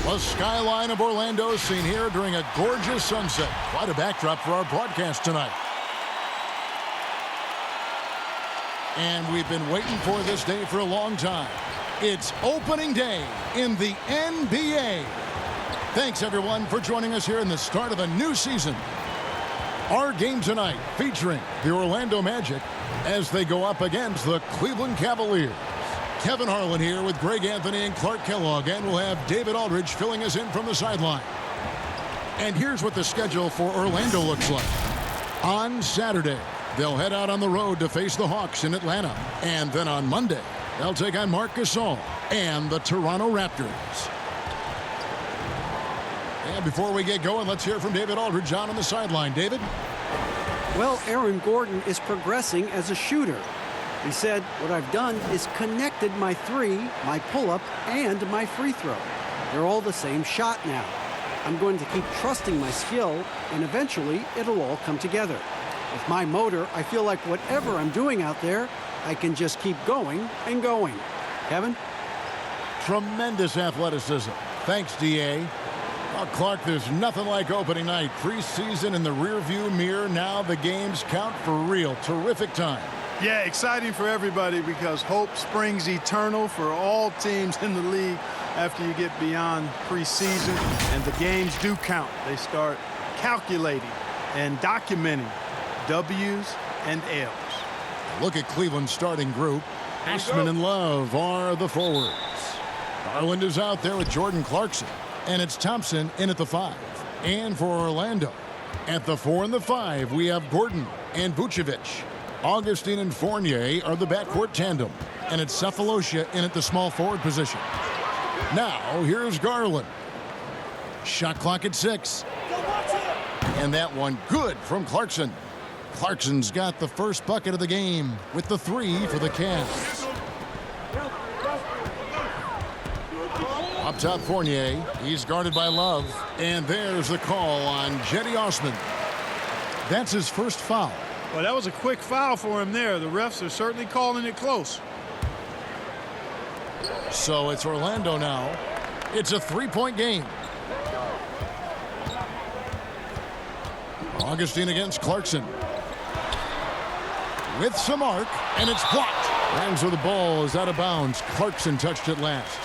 The skyline of Orlando is seen here during a gorgeous sunset. Quite a backdrop for our broadcast tonight. And we've been waiting for this day for a long time. It's opening day in the NBA. Thanks, everyone, for joining us here in the start of a new season. Our game tonight featuring the Orlando Magic as they go up against the Cleveland Cavaliers. Kevin Harlan here with Greg Anthony and Clark Kellogg, and we'll have David Aldridge filling us in from the sideline. And here's what the schedule for Orlando looks like. On Saturday, they'll head out on the road to face the Hawks in Atlanta. And then on Monday, they'll take on Marc Gasol and the Toronto Raptors. And before we get going, let's hear from David Aldridge on the sideline. David? Well, Aaron Gordon is progressing as a shooter. He said, what I've done is connected my three, my pull-up, and my free throw. They're all the same shot now. I'm going to keep trusting my skill, and eventually it'll all come together. With my motor, I feel like whatever I'm doing out there, I can just keep going and going. Kevin? Tremendous athleticism. Thanks, D.A. Well, Clark, there's nothing like opening night. Preseason in the rearview mirror. Now the games count for real. Terrific time. Yeah, exciting for everybody because hope springs eternal for all teams in the league after you get beyond preseason. And the games do count. They start calculating and documenting W's and L's. Look at Cleveland's starting group. Ashman and Love are the forwards. Garland is out there with Jordan Clarkson. And it's Thompson in at the 5. And for Orlando, at the 4 and the 5, we have Gordon and Vucevic. Augustine and Fournier are the backcourt tandem. And it's Cephalosha in at the small forward position. Now, here's Garland. Shot clock at 6. And that one good from Clarkson. Clarkson's got the first bucket of the game with the 3 for the Cavs. Up top, Fournier. He's guarded by Love. And there's the call on Jetty Osman. That's his first foul. Well, that was a quick foul for him there. The refs are certainly calling it close. So it's Orlando now. It's a 3-point game. Augustine against Clarkson. With some arc, and it's blocked. Rams with the ball is out of bounds. Clarkson touched it last.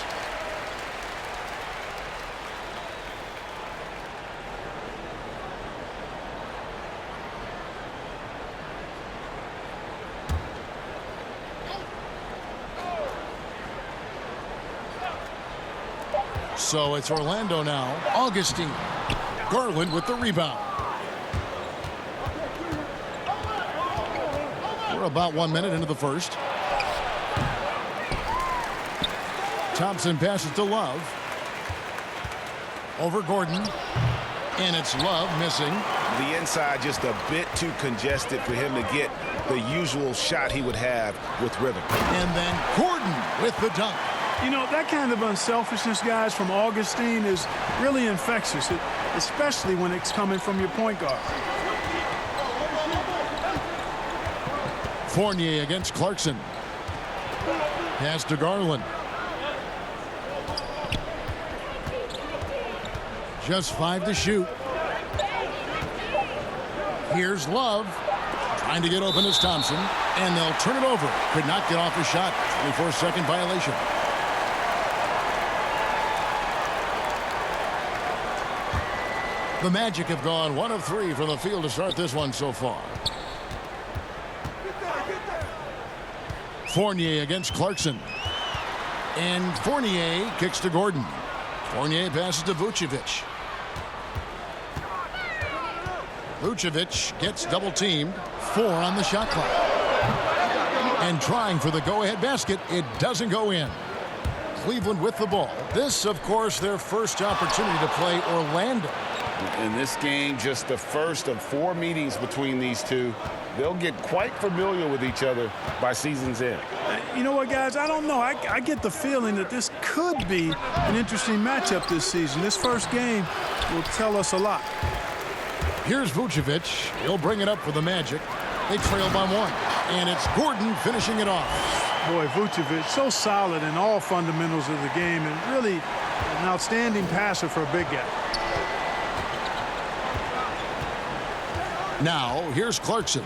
So it's Orlando now. Augustine. Garland with the rebound. We're about 1 minute into the first. Thompson passes to Love. Over Gordon. And it's Love missing. The inside just a bit too congested for him to get the usual shot he would have with rhythm. And then Gordon with the dunk. You know, that kind of unselfishness, guys, from Augustine is really infectious, especially when it's coming from your point guard. Fournier against Clarkson. Pass to Garland. Just 5 to shoot. Here's Love. Trying to get open is Thompson. And they'll turn it over. Could not get off the shot. 24-second violation. The Magic have gone 1 of 3 from the field to start this one so far. Fournier against Clarkson. And Fournier kicks to Gordon. Fournier passes to Vucevic. Vucevic gets double teamed. 4 on the shot clock. And trying for the go-ahead basket. It doesn't go in. Cleveland with the ball. This, of course, their first opportunity to play Orlando. In this game, just the first of 4 meetings between these two. They'll get quite familiar with each other by season's end. You know what, guys? I don't know. I get the feeling that this could be an interesting matchup this season. This first game will tell us a lot. Here's Vucevic. He'll bring it up for the Magic. They trail by 1. And it's Gordon finishing it off. Boy, Vucevic, so solid in all fundamentals of the game and really an outstanding passer for a big guy. Now, here's Clarkson.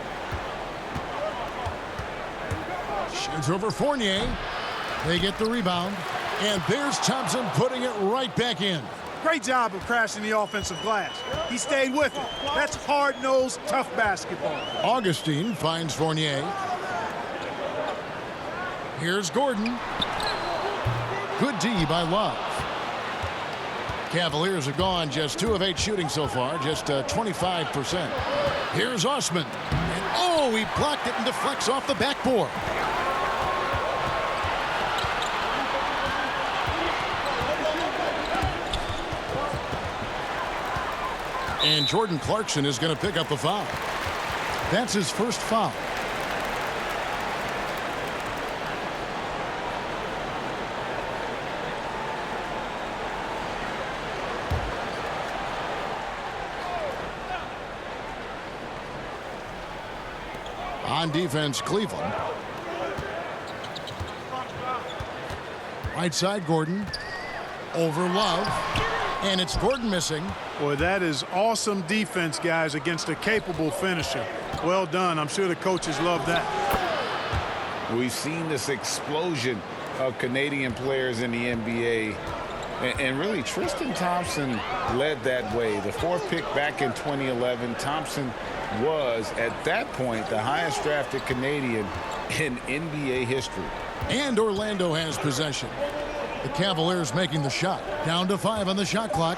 Shoots over Fournier. They get the rebound. And there's Thompson putting it right back in. Great job of crashing the offensive glass. He stayed with it. That's hard-nosed, tough basketball. Augustine finds Fournier. Here's Gordon. Good D by Love. Cavaliers have gone just 2 of 8 shooting so far, just 25%. Here's Osman. And oh, he blocked it and deflects off the backboard. And Jordan Clarkson is going to pick up the foul. That's his first foul. On defense, Cleveland. Right side, Gordon. Over Love. And it's Gordon missing. Boy, that is awesome defense, guys, against a capable finisher. Well done. I'm sure the coaches love that. We've seen this explosion of Canadian players in the NBA. And really, Tristan Thompson led that way. The 4th pick back in 2011. Thompson was, at that point, the highest drafted Canadian in NBA history. And Orlando has possession. The Cavaliers making the shot. Down to 5 on the shot clock.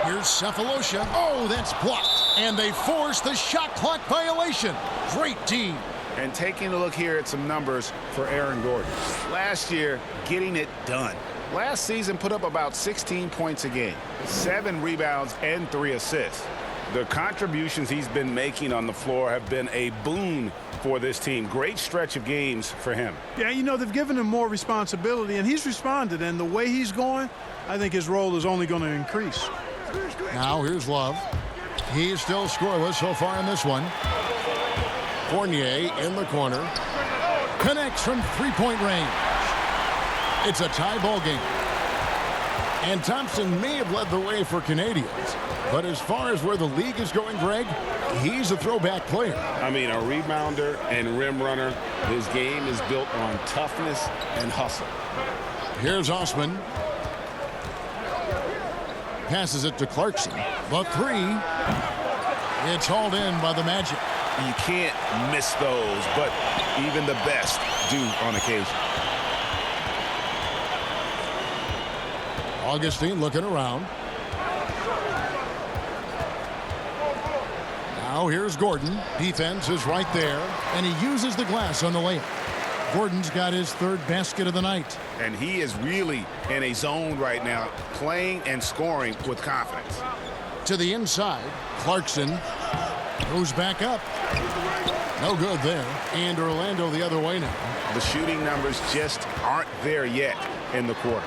Here's Cephalosha. Oh, that's blocked. And they force the shot clock violation. Great D. And taking a look here at some numbers for Aaron Gordon. Last year, getting it done. Last season put up about 16 points a game, 7 rebounds, and 3 assists. The contributions he's been making on the floor have been a boon for this team. Great stretch of games for him. Yeah, you know, they've given him more responsibility, and he's responded. And the way he's going, I think his role is only going to increase. Now here's Love. He's still scoreless so far in this one. Fournier in the corner. Connects from three-point range. It's a tie ball game. And Thompson may have led the way for Canadians. But as far as where the league is going, Greg, he's a throwback player. I mean, a rebounder and rim runner. His game is built on toughness and hustle. Here's Osman. Passes it to Clarkson. The 3. It's hauled in by the Magic. You can't miss those, but even the best do on occasion. Augustine looking around. Now here's Gordon. Defense is right there, and he uses the glass on the layup. Gordon's got his 3rd basket of the night. And he is really in a zone right now, playing and scoring with confidence. To the inside, Clarkson goes back up. No good there. And Orlando the other way now. The shooting numbers just aren't there yet in the quarter.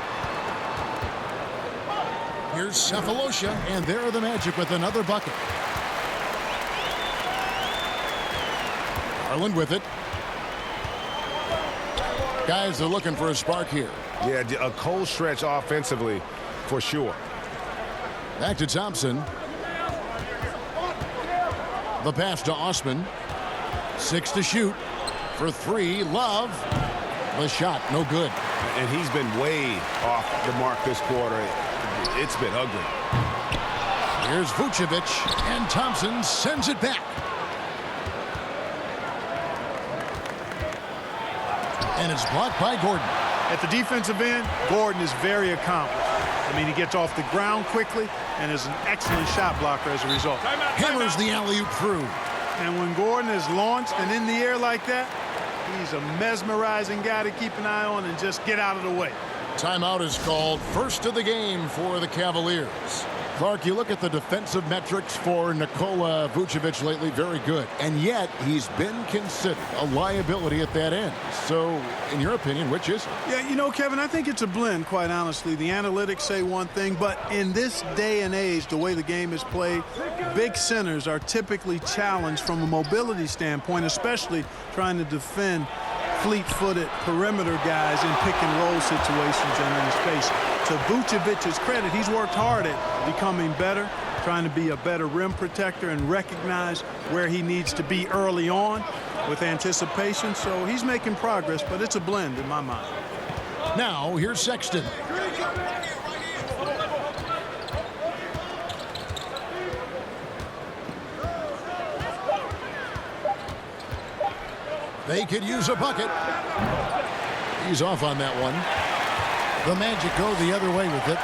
Here's Cephalosha, and there are the Magic with another bucket. Garland with it. Guys are looking for a spark here. Yeah, a cold stretch offensively for sure. Back to Thompson. The pass to Osman. 6 to shoot. For 3, Love. The shot, no good. And he's been way off the mark this quarter. It's been ugly. Here's Vucevic, and Thompson sends it back. And it's blocked by Gordon. At the defensive end, Gordon is very accomplished. I mean, he gets off the ground quickly and is an excellent shot blocker as a result. Hammers the alley-oop through. And when Gordon is launched and in the air like that, he's a mesmerizing guy to keep an eye on and just get out of the way. Timeout is called. First of the game for the Cavaliers. Clark, you look at the defensive metrics for Nikola Vucevic lately, very good. And yet, he's been considered a liability at that end. So, in your opinion, which is it? Yeah, you know, Kevin, I think it's a blend, quite honestly. The analytics say one thing, but in this day and age, the way the game is played, big centers are typically challenged from a mobility standpoint, especially trying to defend fleet-footed perimeter guys in pick-and-roll situations and in space. To Vucevic's credit, he's worked hard at becoming better, trying to be a better rim protector and recognize where he needs to be early on with anticipation. So he's making progress, but it's a blend in my mind. Now, here's Sexton. They could use a bucket. He's off on that one. The Magic go the other way with it.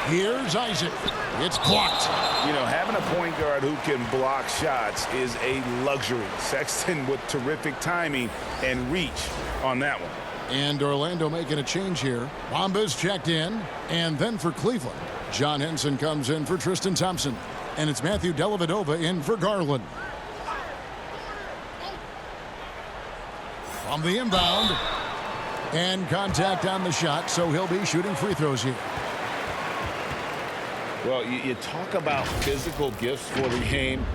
Here's Isaac. It's blocked. You know, having a point guard who can block shots is a luxury. Sexton with terrific timing and reach on that one. And Orlando making a change here. Bamba's checked in. And then for Cleveland, John Henson comes in for Tristan Thompson. And it's Matthew Dellavedova in for Garland. From the inbound. And contact on the shot, so he'll be shooting free throws here. Well, you talk about physical gifts for the game.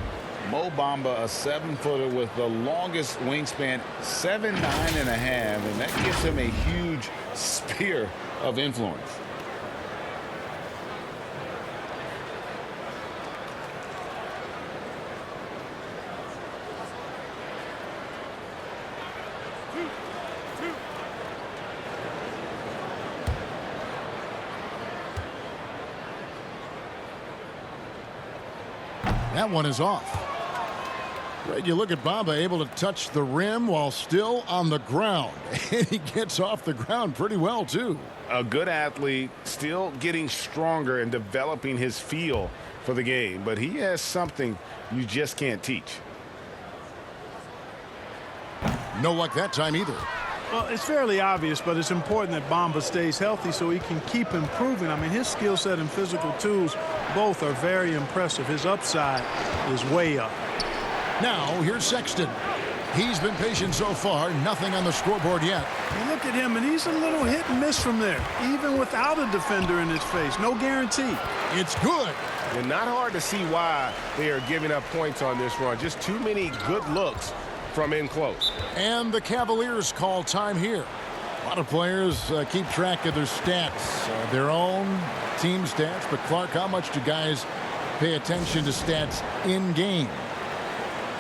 Mo Bamba, a 7-footer with the longest wingspan, 7'9.5", and that gives him a huge sphere of influence. That one is off. Right, you look at Bamba able to touch the rim while still on the ground. And he gets off the ground pretty well, too. A good athlete, still getting stronger and developing his feel for the game. But he has something you just can't teach. No luck that time either. Well, it's fairly obvious, but it's important that Bamba stays healthy so he can keep improving. I mean, his skill set and physical tools both are very impressive. His upside is way up. Now, here's Sexton. He's been patient so far. Nothing on the scoreboard yet. You look at him, and he's a little hit and miss from there, even without a defender in his face. No guarantee. It's good. And not hard to see why they are giving up points on this run. Just too many good looks from in close. And the Cavaliers call time here. A lot of players keep track of their stats, their own team stats. But Clark, how much do guys pay attention to stats in game?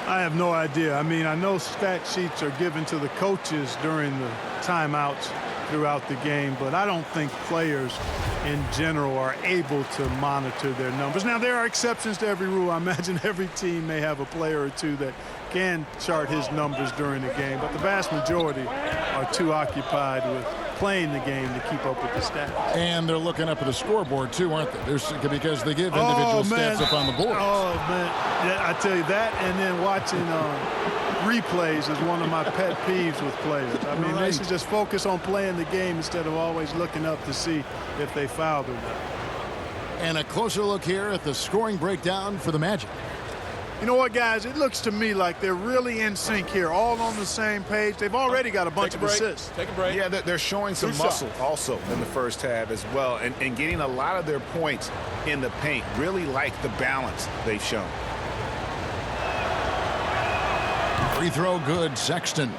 I have no idea. I mean, I know stat sheets are given to the coaches during the timeouts throughout the game, but I don't think players in general are able to monitor their numbers. Now, there are exceptions to every rule. I imagine every team may have a player or two that can chart his numbers during the game, but the vast majority are too occupied with playing the game to keep up with the stats. And they're looking up at the scoreboard, too, aren't they? Because they give individual stats up on the board. Oh, man. Yeah, I tell you that, and then watching replays is one of my pet peeves with players. I mean, they should just focus on playing the game instead of always looking up to see if they fouled or not. And a closer look here at the scoring breakdown for the Magic. You know what, guys? It looks to me like they're really in sync here, all on the same page. They've already got a bunch of assists. Take a break. Yeah, they're showing some muscle also in the first half as well, and getting a lot of their points in the paint. Really like the balance they've shown. Free throw good, Sexton.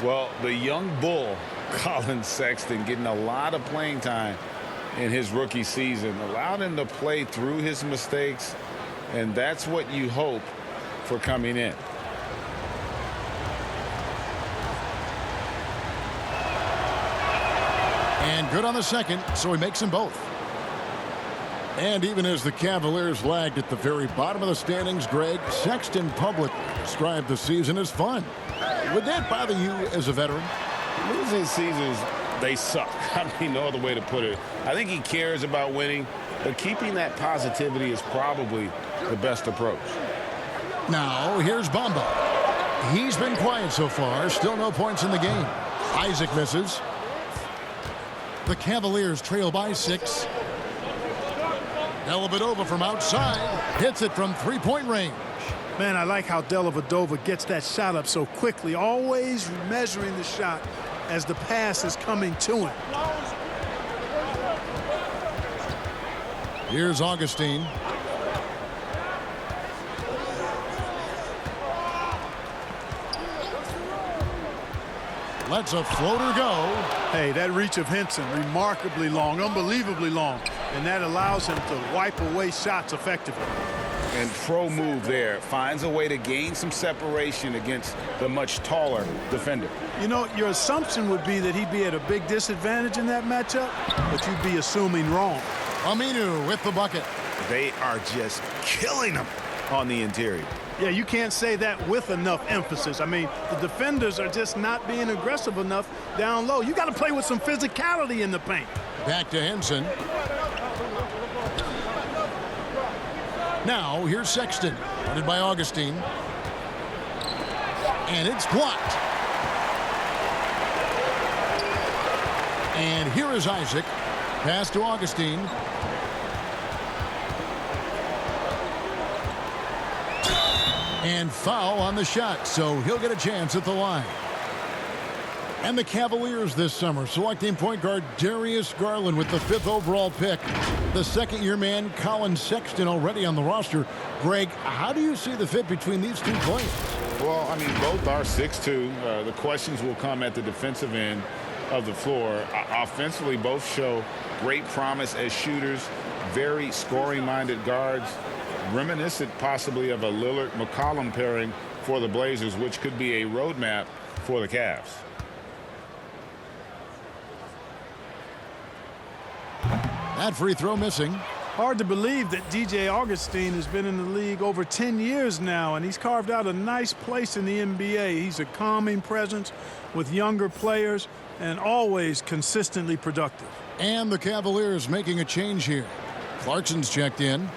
Well, the young bull, Colin Sexton, getting a lot of playing time in his rookie season. Allowed him to play through his mistakes, and that's what you hope for coming in. And good on the second, so he makes them both. And even as the Cavaliers lagged at the very bottom of the standings, Greg, Sexton publicly described the season as fun. Would that bother you as a veteran? Losing seasons, they suck. I mean, no other way to put it. I think he cares about winning, but keeping that positivity is probably the best approach. Now, here's Bamba. He's been quiet so far. Still no points in the game. Isaac misses. The Cavaliers trail by 6. Dellavedova from outside hits it from three-point range. Man, I like how Dellavedova gets that shot up so quickly, always measuring the shot as the pass is coming to him. Here's Augustine. lets a floater go. Hey, that reach of Henson, remarkably long, unbelievably long, and that allows him to wipe away shots effectively. And pro move there, finds a way to gain some separation against the much taller defender. You know, your assumption would be that he'd be at a big disadvantage in that matchup, but you'd be assuming wrong. Aminu with the bucket. They are just killing him on the interior. Yeah, you can't say that with enough emphasis. I mean, the defenders are just not being aggressive enough down low. You got to play with some physicality in the paint. Back to Henson. Now, here's Sexton, guarded by Augustine. And it's blocked. And here is Isaac. Pass to Augustine. And foul on the shot, so he'll get a chance at the line. And the Cavaliers this summer selecting point guard Darius Garland with the 5th overall pick. The second-year man Colin Sexton already on the roster. Greg, how do you see the fit between these two players? Well, I mean, both are 6'2". The questions will come at the defensive end of the floor. Offensively, both show great promise as shooters, very scoring-minded guards, reminiscent possibly of a Lillard-McCollum pairing for the Blazers, which could be a roadmap for the Cavs. That free throw missing. Hard to believe that DJ Augustine has been in the league over 10 years now, and he's carved out a nice place in the NBA. He's a calming presence with younger players and always consistently productive. And the Cavaliers making a change here. Clarkson's checked in.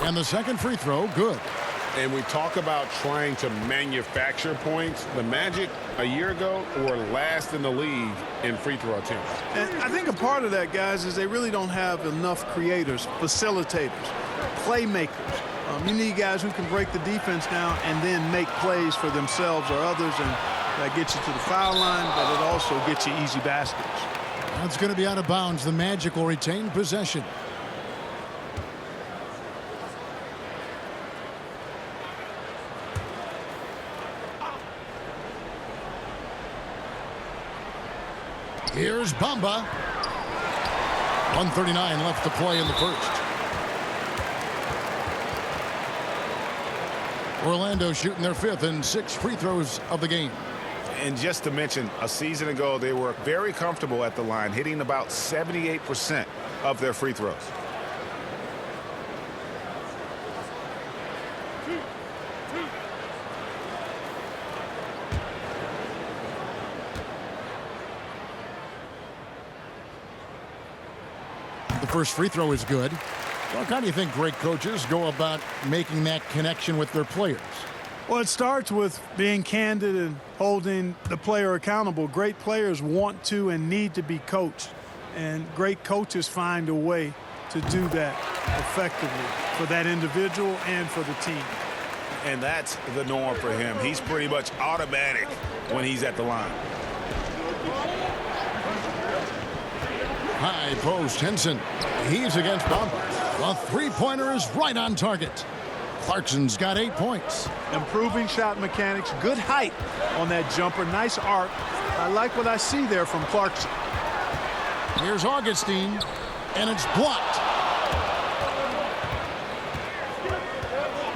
And the second free throw, good. And we talk about trying to manufacture points. The Magic a year ago were last in the league in free throw attempts. And I think a part of that, guys, is they really don't have enough creators, facilitators, playmakers. You need guys who can break the defense down and then make plays for themselves or others, and that gets you to the foul line, but it also gets you easy baskets. That's going to be out of bounds. The Magic will retain possession. Here's Bamba. 1:39 left to play in the first. Orlando shooting their 5th and 6 free throws of the game. And just to mention, a season ago, they were very comfortable at the line, hitting about 78% of their free throws. The first free throw is good. Well, how do you think great coaches go about making that connection with their players? Well, it starts with being candid and holding the player accountable. Great players want to and need to be coached, and great coaches find a way to do that effectively for that individual and for the team. And that's the norm for him. He's pretty much automatic when he's at the line. High post, Henson. He's against Bamba. The three-pointer is right on target. Clarkson's got 8 points. Improving shot mechanics, good height on that jumper, nice arc. I like what I see there from Clarkson. Here's Augustine, and it's blocked.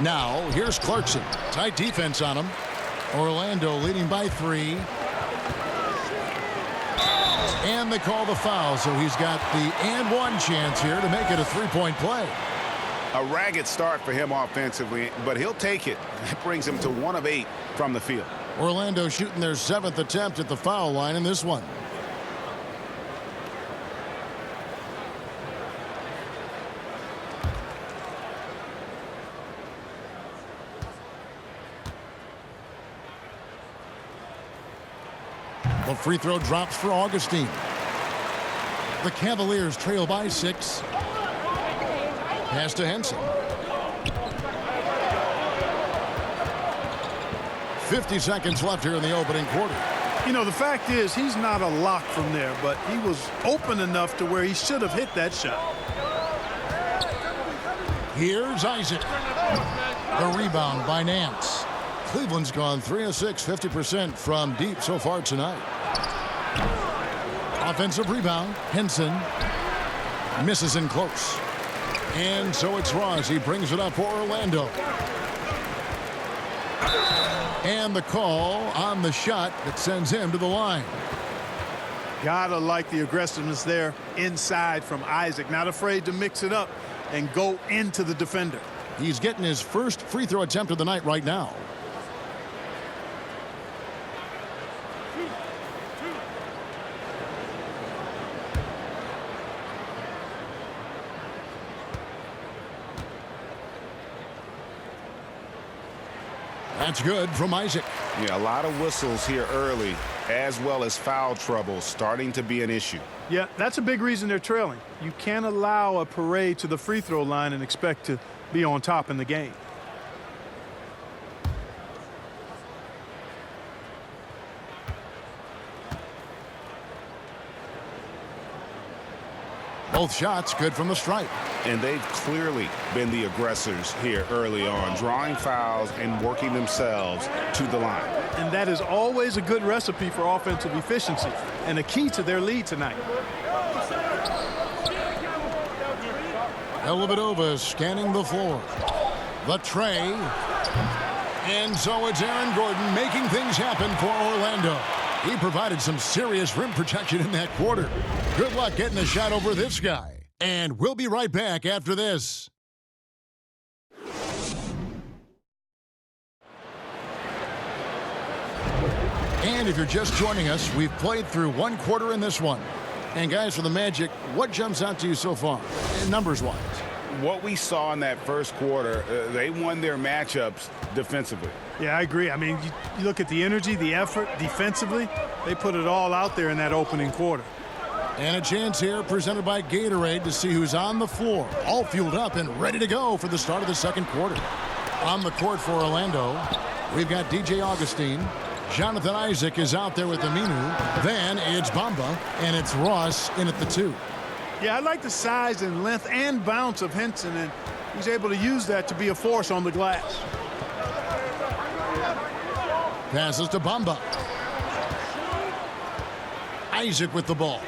Now, here's Clarkson. Tight defense on him. Orlando leading by 3. And they call the foul, so he's got the and one chance here to make it a three-point play. A ragged start for him offensively, but he'll take it. That brings him to 1 of 8 from the field. Orlando shooting their 7th attempt at the foul line in this one. The free throw drops for Augustine. The Cavaliers trail by 6. Pass to Henson. 50 seconds left here in the opening quarter. You know, the fact is he's not a lock from there, but he was open enough to where he should have hit that shot. Here's Isaac. The rebound by Nance. Cleveland's gone 3 of 6, 50% from deep so far tonight. Offensive rebound. Henson misses in close. And so it's Ross. He brings it up for Orlando. And the call on the shot that sends him to the line. Gotta like the aggressiveness there inside from Isaac. Not afraid to mix it up and go into the defender. He's getting his first free throw attempt of the night right now. That's good from Isaac. Yeah, a lot of whistles here early, as well as foul trouble starting to be an issue. Yeah, that's a big reason they're trailing. You can't allow a parade to the free throw line and expect to be on top in the game. Both shots good from the stripe. And they've clearly been the aggressors here early on, drawing fouls and working themselves to the line. And that is always a good recipe for offensive efficiency and a key to their lead tonight. Dellavedova scanning the floor. The tray. And so it's Aaron Gordon making things happen for Orlando. He provided some serious rim protection in that quarter. Good luck getting a shot over this guy. And we'll be right back after this. And if you're just joining us, we've played through one quarter in this one. And guys, for the Magic, what jumps out to you so far, numbers-wise? What we saw in that first quarter, they won their matchups defensively. Yeah, I agree. I mean, you look at the energy, the effort defensively, they put it all out there in that opening quarter. And a chance here presented by Gatorade to see who's on the floor, all fueled up and ready to go for the start of the second quarter. On the court for Orlando, we've got DJ Augustine. Jonathan Isaac is out there with Aminu. Then it's Bamba, and it's Ross in at the 2. Yeah, I like the size and length and bounce of Henson, and he's able to use that to be a force on the glass. Passes to Bamba. Isaac with the ball.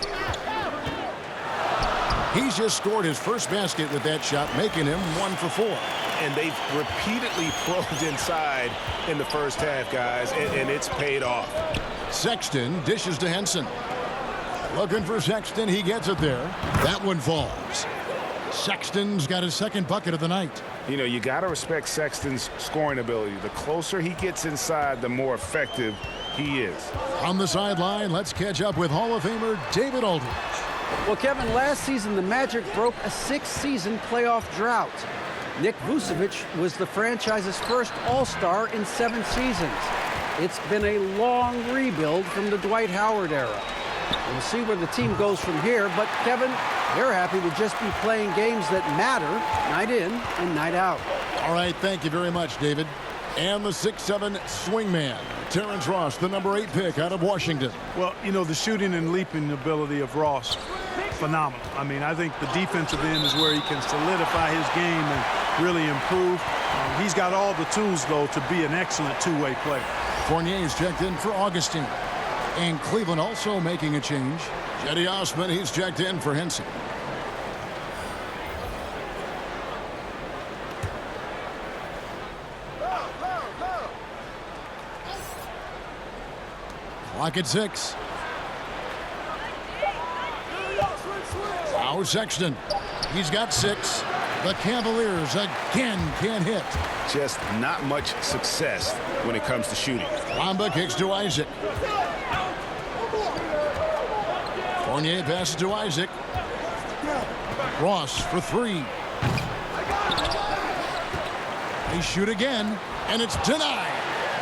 He's just scored his first basket with that shot, making him 1 for 4. And they've repeatedly probed inside in the first half, guys, and it's paid off. Sexton dishes to Henson. Looking for Sexton. He gets it there. That one falls. Sexton's got his second bucket of the night. You know, you got to respect Sexton's scoring ability. The closer he gets inside, the more effective he is. On the sideline, let's catch up with Hall of Famer David Aldridge. Well, Kevin, last season the Magic broke a 6-season playoff drought. Nick Vucevic was the franchise's first All-Star in 7 seasons. It's been a long rebuild from the Dwight Howard era. We'll see where the team goes from here, but Kevin, they're happy to just be playing games that matter night in and night out. All right, thank you very much, David. And the 6'7" swingman, Terrence Ross, the number 8 pick out of Washington. Well, you know, the shooting and leaping ability of Ross, phenomenal. I mean, I think the defensive end is where he can solidify his game and really improve. He's got all the tools, though, to be an excellent two-way player. Fournier's checked in for Augustine. And Cleveland also making a change. Cedi Osman, he's checked in for Henson. Clock at 6. Now Sexton. He's got 6. The Cavaliers again can't hit. Just not much success when it comes to shooting. Bamba kicks to Isaac. Fournier passes to Isaac. Ross for 3. They shoot again, and it's denied.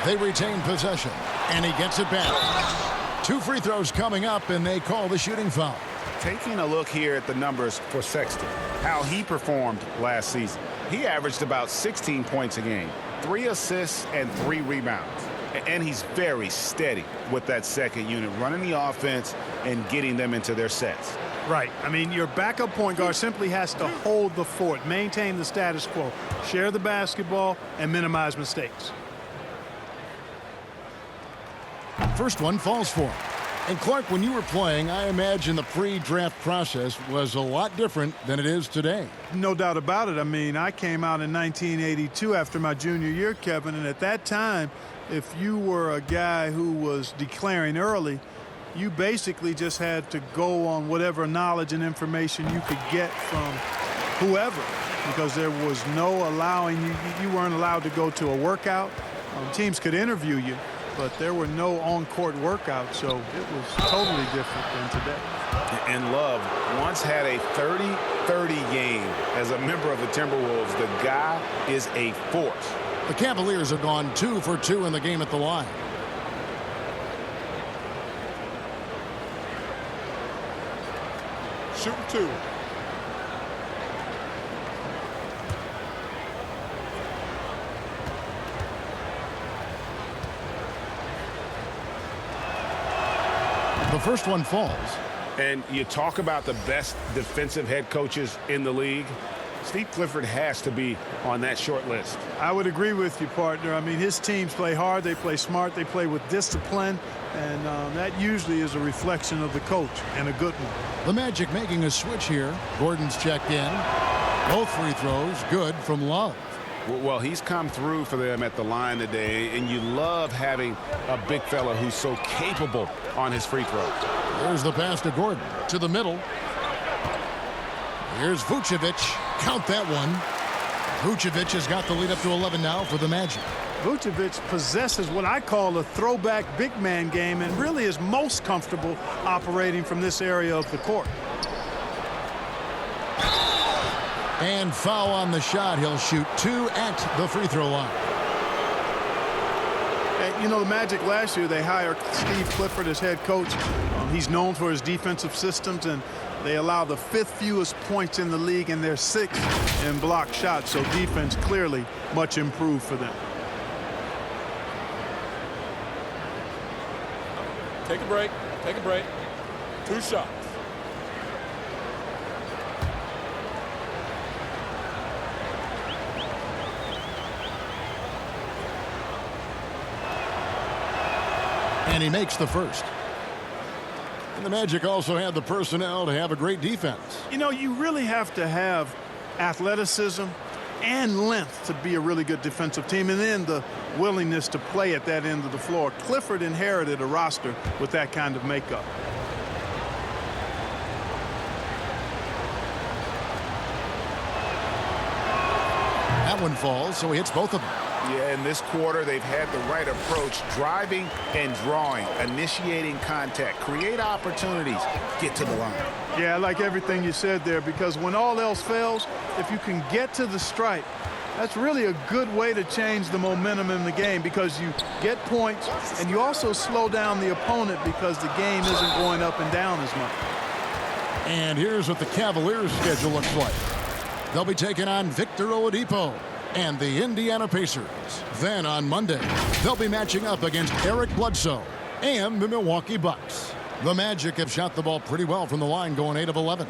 They retain possession, and he gets it back. 2 free throws coming up, and they call the shooting foul. Taking a look here at the numbers for Sexton, how he performed last season. He averaged about 16 points a game, 3 assists and 3 rebounds. And he's very steady with that second unit, running the offense and getting them into their sets. Right. I mean, your backup point guard simply has to hold the fort, maintain the status quo, share the basketball, and minimize mistakes. First one falls for him. And Clark, when you were playing, I imagine the pre-draft process was a lot different than it is today. No doubt about it. I mean, I came out in 1982 after my junior year, Kevin, and at that time, if you were a guy who was declaring early, you basically just had to go on whatever knowledge and information you could get from whoever, because there was no allowing you weren't allowed to go to a workout. Teams could interview you, but there were no on-court workouts, so it was totally different than today. And Love once had a 30-30 game as a member of the Timberwolves. The guy is a force. The Cavaliers have gone 2 for 2 in the game at the line. Shooting 2. The first one falls. And you talk about the best defensive head coaches in the league. Steve Clifford has to be on that short list. I would agree with you, partner. I mean, his teams play hard, they play smart, they play with discipline, and that usually is a reflection of the coach, and a good one. The Magic making a switch here. Gordon's checked in. Both free throws good from Love. Well, he's come through for them at the line today, and you love having a big fella who's so capable on his free throws. There's the pass to Gordon. To the middle. Here's Vucevic. Count that one. Vucevic has got the lead up to 11 now for the Magic. Vucevic possesses what I call a throwback big man game and really is most comfortable operating from this area of the court. And foul on the shot. He'll shoot 2 at the free throw line. And, you know, the Magic last year, they hired Steve Clifford as head coach. He's known for his defensive systems, and they allow the 5th fewest points in the league, and they're 6th in block shots. So defense clearly much improved for them. Take a break. Take a break. 2 shots. And he makes the first. And the Magic also had the personnel to have a great defense. You know, you really have to have athleticism and length to be a really good defensive team, and then the willingness to play at that end of the floor. Clifford inherited a roster with that kind of makeup. That one falls, so he hits both of them. Yeah, in this quarter, they've had the right approach, driving and drawing, initiating contact, create opportunities, get to the line. Yeah, I like everything you said there, because when all else fails, if you can get to the stripe, that's really a good way to change the momentum in the game, because you get points and you also slow down the opponent because the game isn't going up and down as much. And here's what the Cavaliers' schedule looks like. They'll be taking on Victor Oladipo and the Indiana Pacers. Then on Monday, they'll be matching up against Eric Bledsoe and the Milwaukee Bucks. The Magic have shot the ball pretty well from the line, going 8 of 11.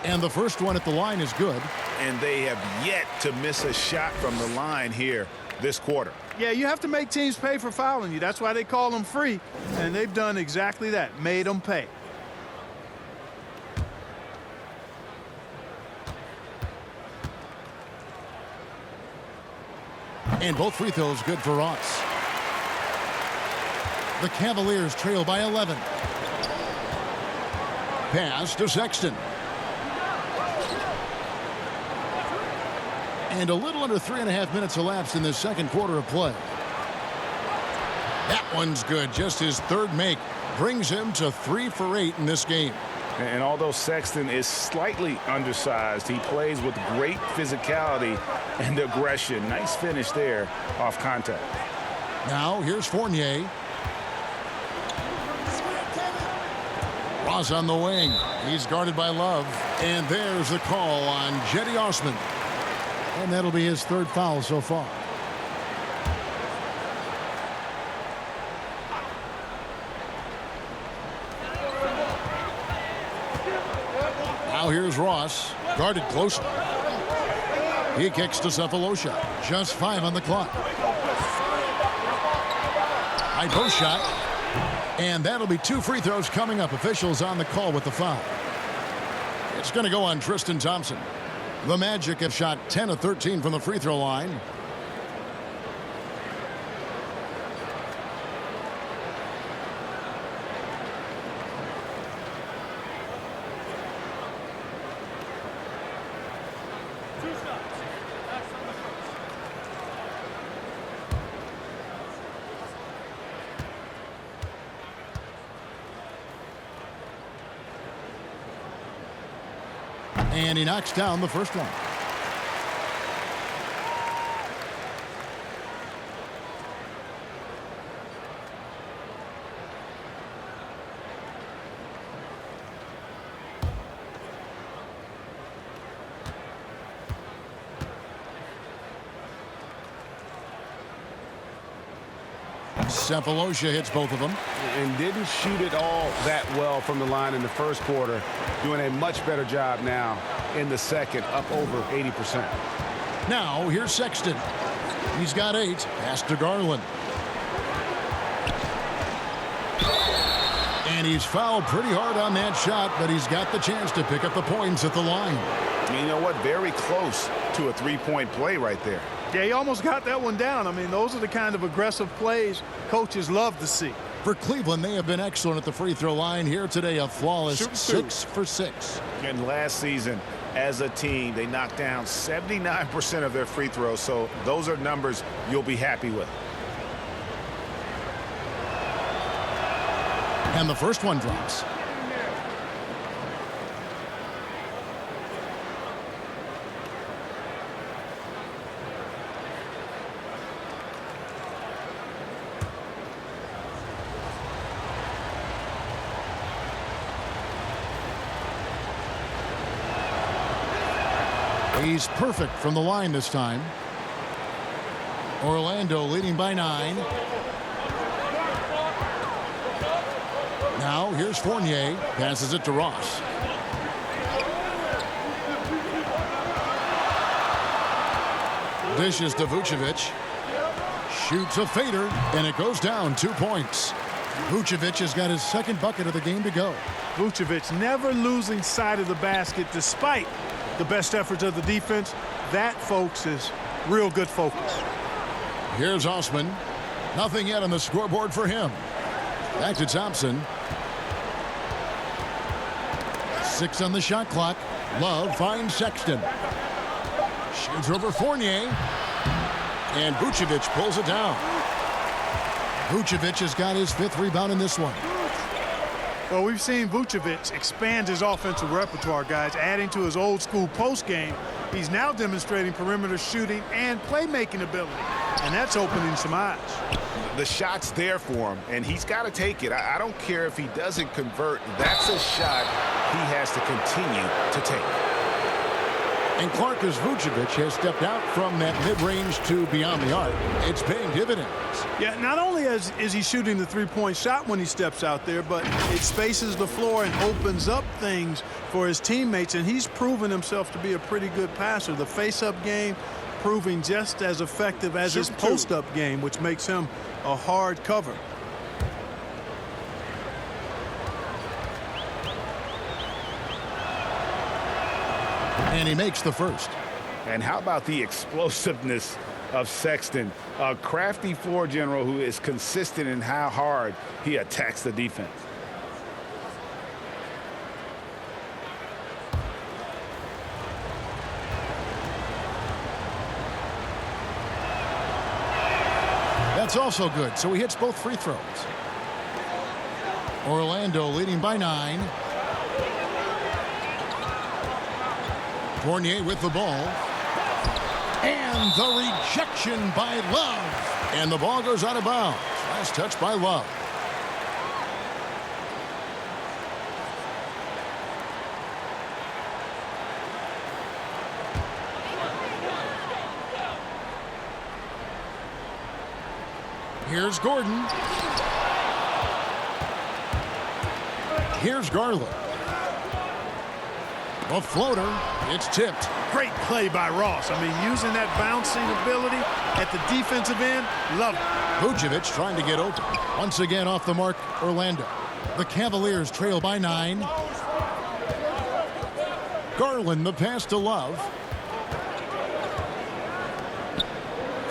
And the first one at the line is good. And they have yet to miss a shot from the line here this quarter. Yeah, you have to make teams pay for fouling you. That's why they call them free. And they've done exactly that, made them pay. And both free throws good for Ross. The Cavaliers trail by 11. Pass to Sexton. And a little under 3.5 minutes elapsed in this second quarter of play. That one's good. Just his third make brings him to 3 for 8 in this game. And although Sexton is slightly undersized, he plays with great physicality and aggression. Nice finish there off contact. Now here's Fournier. Ross on the wing. He's guarded by Love. And there's the call on Cedi Osman. And that'll be his third foul so far. Now here's Ross, guarded closely. He kicks to Cephalosha. Just 5 on the clock. High post shot. And that'll be 2 free throws coming up. Officials on the call with the foul. It's going to go on Tristan Thompson. The Magic have shot 10 of 13 from the free throw line. And he knocks down the first one. Cephalosha hits both of them. And didn't shoot it all that well from the line in the first quarter. Doing a much better job now in the second, up over 80%. Now here's Sexton. He's got 8. Pass to Garland. And he's fouled pretty hard on that shot, but he's got the chance to pick up the points at the line. You know what? Very close to a three-point play right there. Yeah, he almost got that one down. I mean, those are the kind of aggressive plays coaches love to see. For Cleveland, they have been excellent at the free throw line. Here today, a flawless 6 for 6. And last season, as a team, they knocked down 79% of their free throws. So those are numbers you'll be happy with. And the first one drops. He's perfect from the line this time. Orlando leading by 9. Now here's Fournier. Passes it to Ross. Dishes to Vucevic. Shoots a fader, and it goes down 2 points. Vucevic has got his second bucket of the game to go. Vucevic never losing sight of the basket despite the best efforts of the defense. That, folks, is real good focus. Here's Osman. Nothing yet on the scoreboard for him. Back to Thompson. 6 on the shot clock. Love finds Sexton. Shoots over Fournier. And Vucevic pulls it down. Vucevic has got his 5th rebound in this one. Well, we've seen Vucevic expand his offensive repertoire, guys, adding to his old-school post game. He's now demonstrating perimeter shooting and playmaking ability, and that's opening some eyes. The shot's there for him, and he's got to take it. I don't care if he doesn't convert. That's a shot he has to continue to take. And Clark, as Vucevic has stepped out from that mid-range to beyond the arc, it's paying dividends. Yeah, not only is he shooting the three-point shot when he steps out there, but it spaces the floor and opens up things for his teammates, and he's proven himself to be a pretty good passer. The face-up game proving just as effective as his post-up game, which makes him a hard cover. And he makes the first. And how about the explosiveness of Sexton, a crafty floor general who is consistent in how hard he attacks the defense. That's also good, so he hits both free throws. Orlando leading by 9. Fournier with the ball. And the rejection by Love. And the ball goes out of bounds. Last touch by Love. Here's Gordon. Here's Garland. A floater. It's tipped. Great play by Ross. I mean, using that bouncing ability at the defensive end, love it. Vucevic trying to get open. Once again off the mark, Orlando. The Cavaliers trail by 9. Garland, the pass to Love.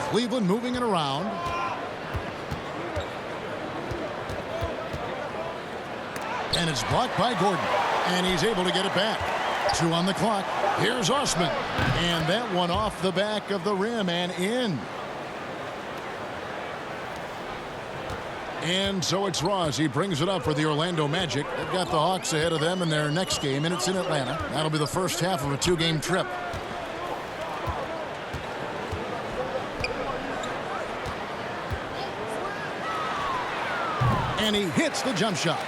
Cleveland moving it around. And it's blocked by Gordon. And he's able to get it back. 2 on the clock. Here's Osman. And that one off the back of the rim and in. And so it's Ross. He brings it up for the Orlando Magic. They've got the Hawks ahead of them in their next game, and it's in Atlanta. That'll be the first half of a 2-game trip. And he hits the jump shot.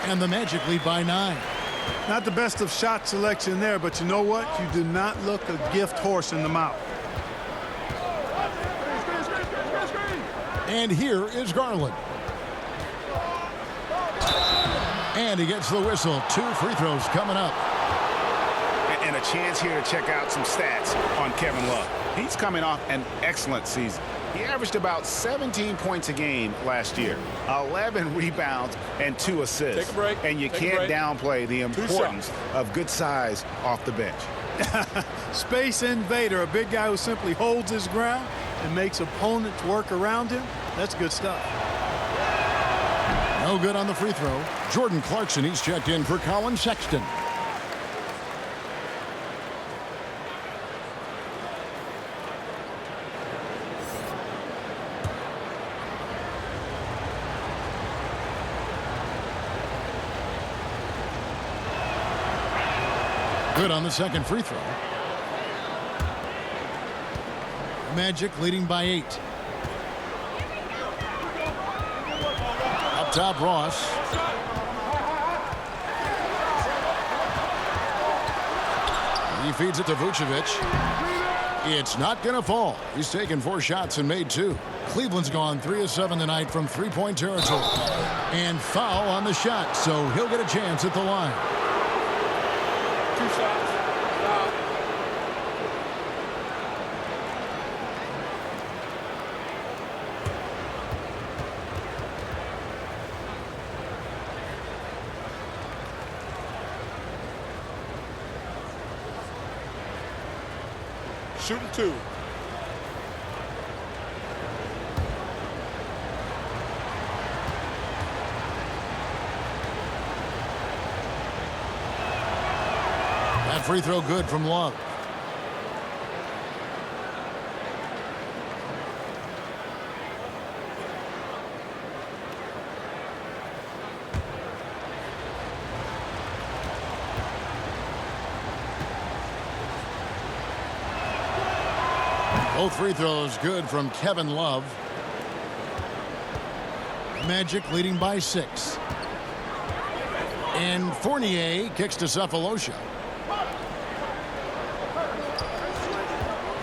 And the Magic lead by 9. Not the best of shot selection there, but you know what? You do not look a gift horse in the mouth. And here is Garland. And he gets the whistle. 2 free throws coming up. And a chance here to check out some stats on Kevin Love. He's coming off an excellent season. He averaged about 17 points a game last year, 11 rebounds, and 2 assists. Take a break. And you can't downplay the importance of good size off the bench. Space invader, a big guy who simply holds his ground and makes opponents work around him. That's good stuff. No good on the free throw. Jordan Clarkson, he's checked in for Colin Sexton. Good on the second free throw. Magic leading by 8. Up top, Ross. He feeds it to Vucevic. It's not going to fall. He's taken 4 shots and made 2. Cleveland's gone 3 of 7 tonight from 3-point territory. And foul on the shot, so he'll get a chance at the line. 2 shots. Foul. Shooting 2. That free throw good from Love. Both free throws good from Kevin Love. Magic leading by 6. And Fournier kicks to Cephalosha.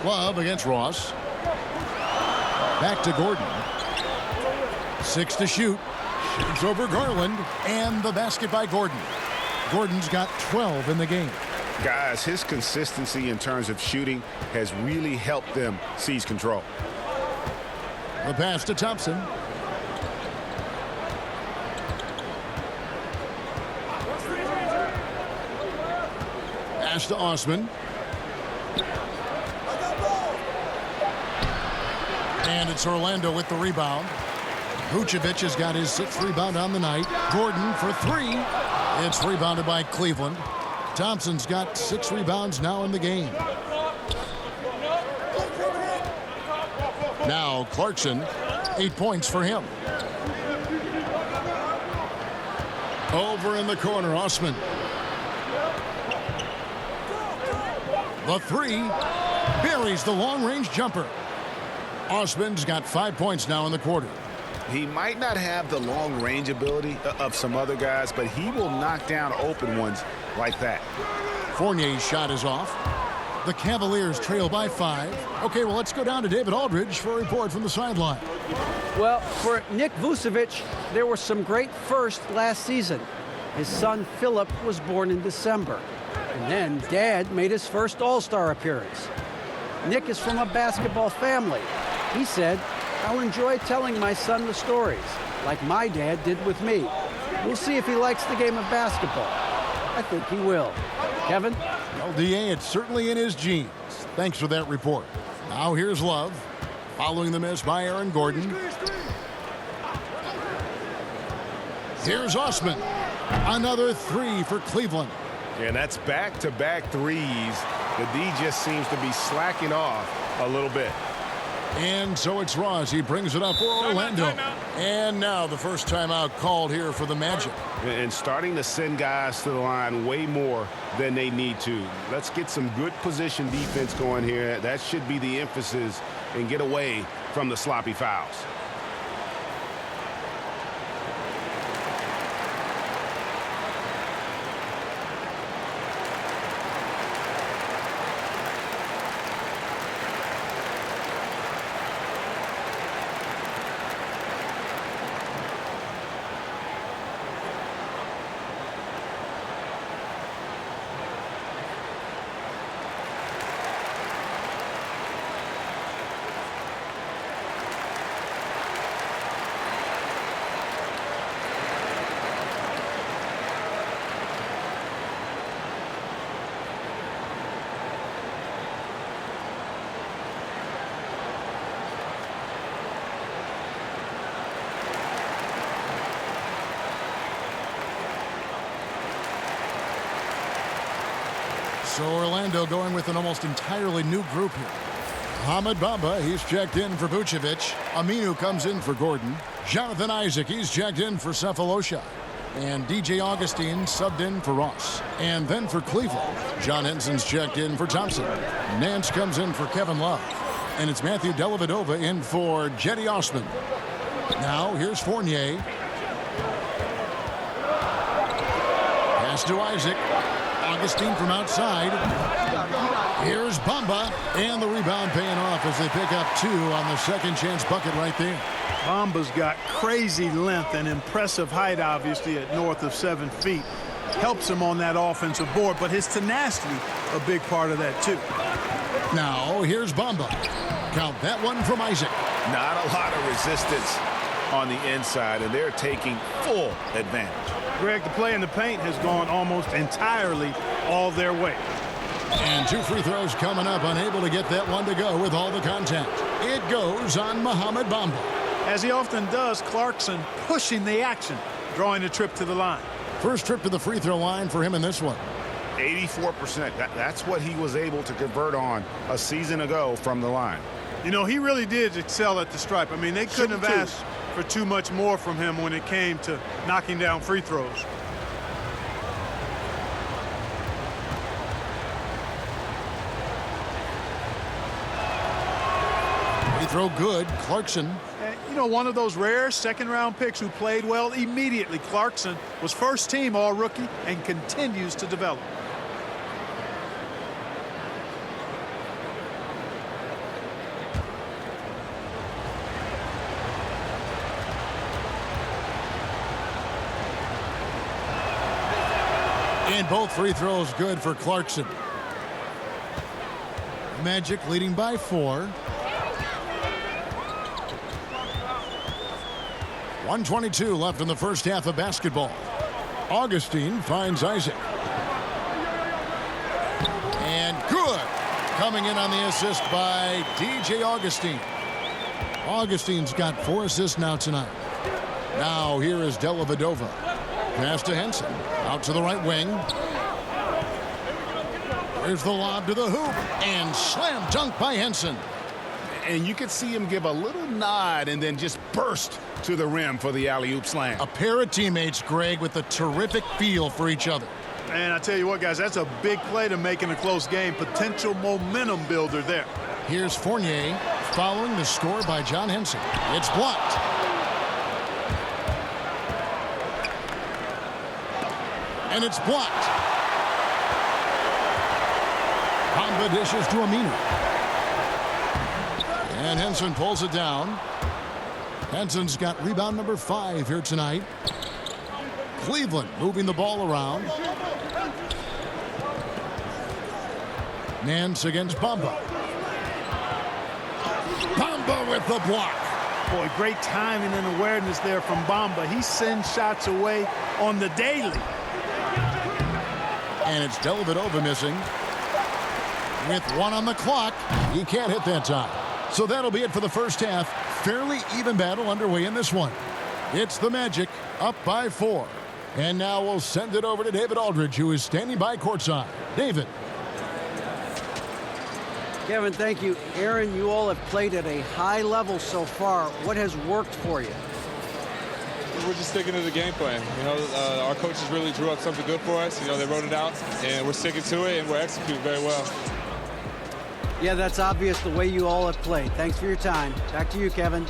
Love against Ross. Back to Gordon. 6 to shoot. Shoots over Garland. And the basket by Gordon. Gordon's got 12 in the game. Guys, his consistency in terms of shooting has really helped them seize control. The pass to Thompson. Pass to Osman. And it's Orlando with the rebound. Vucevic has got his 6th rebound on the night. Gordon for 3. It's rebounded by Cleveland. Thompson's got 6 rebounds now in the game. Now Clarkson, 8 points for him. Over in the corner, Osman. The 3 buries the long-range jumper. Osman's got 5 points now in the quarter. He might not have the long-range ability of some other guys, but he will knock down open ones like that. Fournier's shot is off. The Cavaliers trail by 5. Okay, well, let's go down to David Aldridge for a report from the sideline. Well, for Nick Vucevic, there were some great firsts last season. His son Philip was born in December. And then Dad made his first All-Star appearance. Nick is from a basketball family. He said, "I'll enjoy telling my son the stories, like my dad did with me. We'll see if he likes the game of basketball." I think he will. Kevin? Well, DA, it's certainly in his genes. Thanks for that report. Now here's Love, following the miss by Aaron Gordon. Here's Osman. Another 3 for Cleveland. And that's back-to-back threes. The D just seems to be slacking off a little bit. And so it's Ross. He brings it up for Orlando. And now the first timeout called here for the Magic. And starting to send guys to the line way more than they need to. Let's get some good position defense going here. That should be the emphasis, and get away from the sloppy fouls. So Orlando going with an almost entirely new group here. Mohamed Bamba, he's checked in for Vucevic. Aminu comes in for Gordon. Jonathan Isaac, he's checked in for Cephalosha. And DJ Augustine subbed in for Ross. And then for Cleveland, John Henson's checked in for Thompson. Nance comes in for Kevin Love. And it's Matthew Dellavedova in for Jetty Osman. Now here's Fournier. Pass to Isaac. Augustine from outside. Here's Bamba, and the rebound paying off as they pick up 2 on the second chance bucket right there. Bamba's got crazy length and impressive height, obviously, at north of 7 feet. Helps him on that offensive board, but his tenacity, a big part of that, too. Now, here's Bamba. Count that one from Isaac. Not a lot of resistance on the inside, and they're taking full advantage. Greg, the play in the paint has gone almost entirely all their way. And 2 free throws coming up, unable to get that one to go with all the contact. It goes on Mohamed Bamba. As he often does, Clarkson pushing the action, drawing a trip to the line. First trip to the free throw line for him in this one. 84%. That's what he was able to convert on a season ago from the line. You know, he really did excel at the stripe. I mean, they couldn't have asked for too much more from him when it came to knocking down free throws. Free throw good. Clarkson. And, you know, one of those rare second-round picks who played well immediately. Clarkson was first team all-rookie and continues to develop. And both free throws good for Clarkson. Magic leading by 4. 1:22 left in the first half of basketball. Augustine finds Isaac. And good. Coming in on the assist by DJ Augustine. Augustine's got 4 assists now tonight. Now here is Dellavedova. Pass to Henson. Out to the right wing. Here's the lob to the hoop. And slam dunk by Henson. And you could see him give a little nod and then just burst to the rim for the alley-oop slam. A pair of teammates, Greg, with a terrific feel for each other. And I tell you what, guys, that's a big play to make in a close game. Potential momentum builder there. Here's Fournier following the score by John Henson. It's blocked. And it's blocked. Bamba dishes to Aminu. And Henson pulls it down. Henson's got rebound number 5 here tonight. Cleveland moving the ball around. Nance against Bamba. Bamba with the block. Boy, great timing and awareness there from Bamba. He sends shots away on the daily. And it's Dellavedova missing. With 1 on the clock, he can't hit that time. So that'll be it for the first half. Fairly even battle underway in this one. It's the Magic up by 4. And now we'll send it over to David Aldridge, who is standing by courtside. David. Kevin, thank you. Aaron, you all have played at a high level so far. What has worked for you? We're just sticking to the game plan. You know, our coaches really drew up something good for us. You know, they wrote it out, and we're sticking to it, and we're executing very well. Yeah, that's obvious the way you all have played. Thanks for your time. Back to you, Kevin.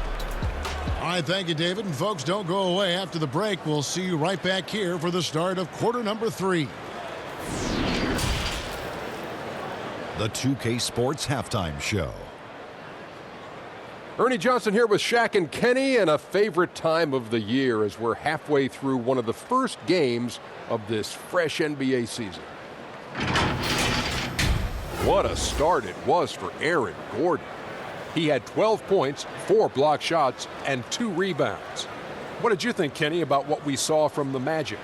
All right, thank you, David. And folks, don't go away. After the break, we'll see you right back here for the start of quarter number 3. The 2K Sports Halftime Show. Ernie Johnson here with Shaq and Kenny, and a favorite time of the year as we're halfway through one of the first games of this fresh NBA season. What a start it was for Aaron Gordon. He had 12 points, 4 block shots, and 2 rebounds. What did you think, Kenny, about what we saw from the Magic?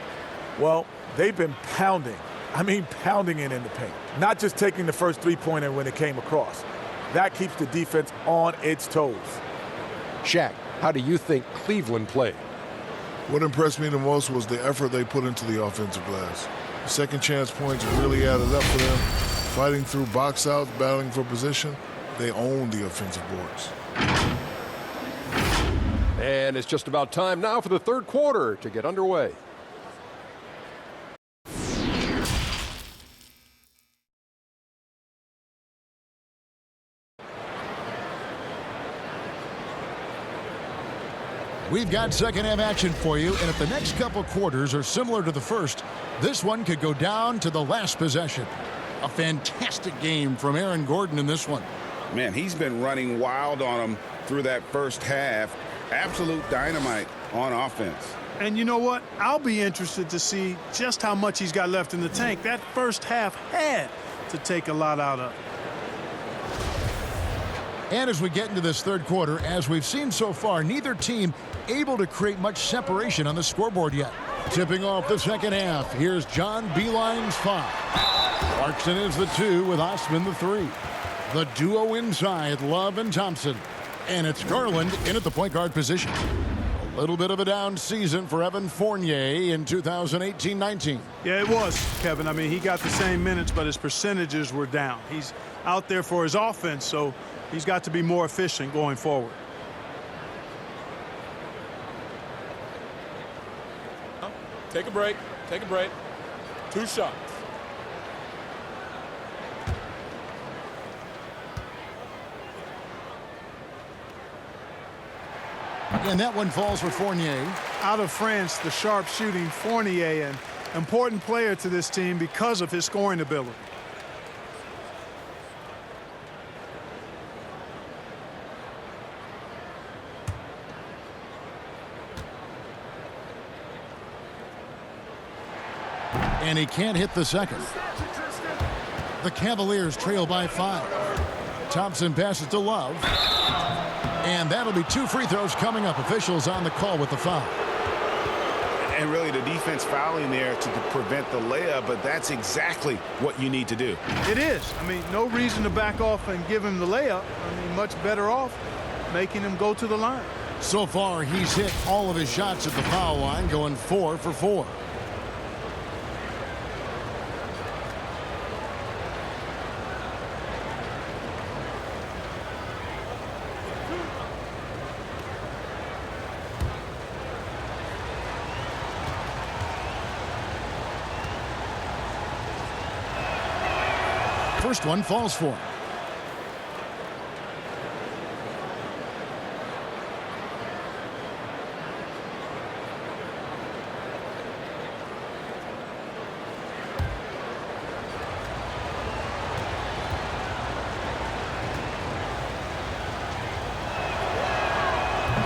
Well, they've been pounding. I mean, pounding it in the paint. Not just taking the first three-pointer when it came across. That keeps the defense on its toes. Shaq, how do you think Cleveland played? What impressed me the most was the effort they put into the offensive glass. Second chance points really added up for them. Fighting through box outs, battling for position, they own the offensive boards. And it's just about time now for the third quarter to get underway. We've got second half action for you, and if the next couple quarters are similar to the first, this one could go down to the last possession. A fantastic game from Aaron Gordon in this one. Man, he's been running wild on him through that first half. Absolute dynamite on offense. And you know what? I'll be interested to see just how much he's got left in the tank. That first half had to take a lot out of. And as we get into this third quarter, as we've seen so far, neither team able to create much separation on the scoreboard yet. Tipping off the second half, here's John Beilein's 5. Clarkson is the 2 with Osman the 3. The duo inside, Love and Thompson. And it's Garland in at the point guard position. A little bit of a down season for Evan Fournier in 2018-19. Yeah, it was, Kevin. I mean, he got the same minutes, but his percentages were down. He's out there for his offense, so he's got to be more efficient going forward. Take a break. Take a break. 2 shots. And that one falls for Fournier. Out of France, the sharp shooting Fournier, an important player to this team because of his scoring ability. And he can't hit the second. The Cavaliers trail by 5. Thompson passes to Love. And that'll be 2 free throws coming up. Officials on the call with the foul. And really the defense fouling there to prevent the layup, but that's exactly what you need to do. It is. I mean, no reason to back off and give him the layup. I mean, much better off making him go to the line. So far, he's hit all of his shots at the foul line, going 4 for 4. First one falls for him.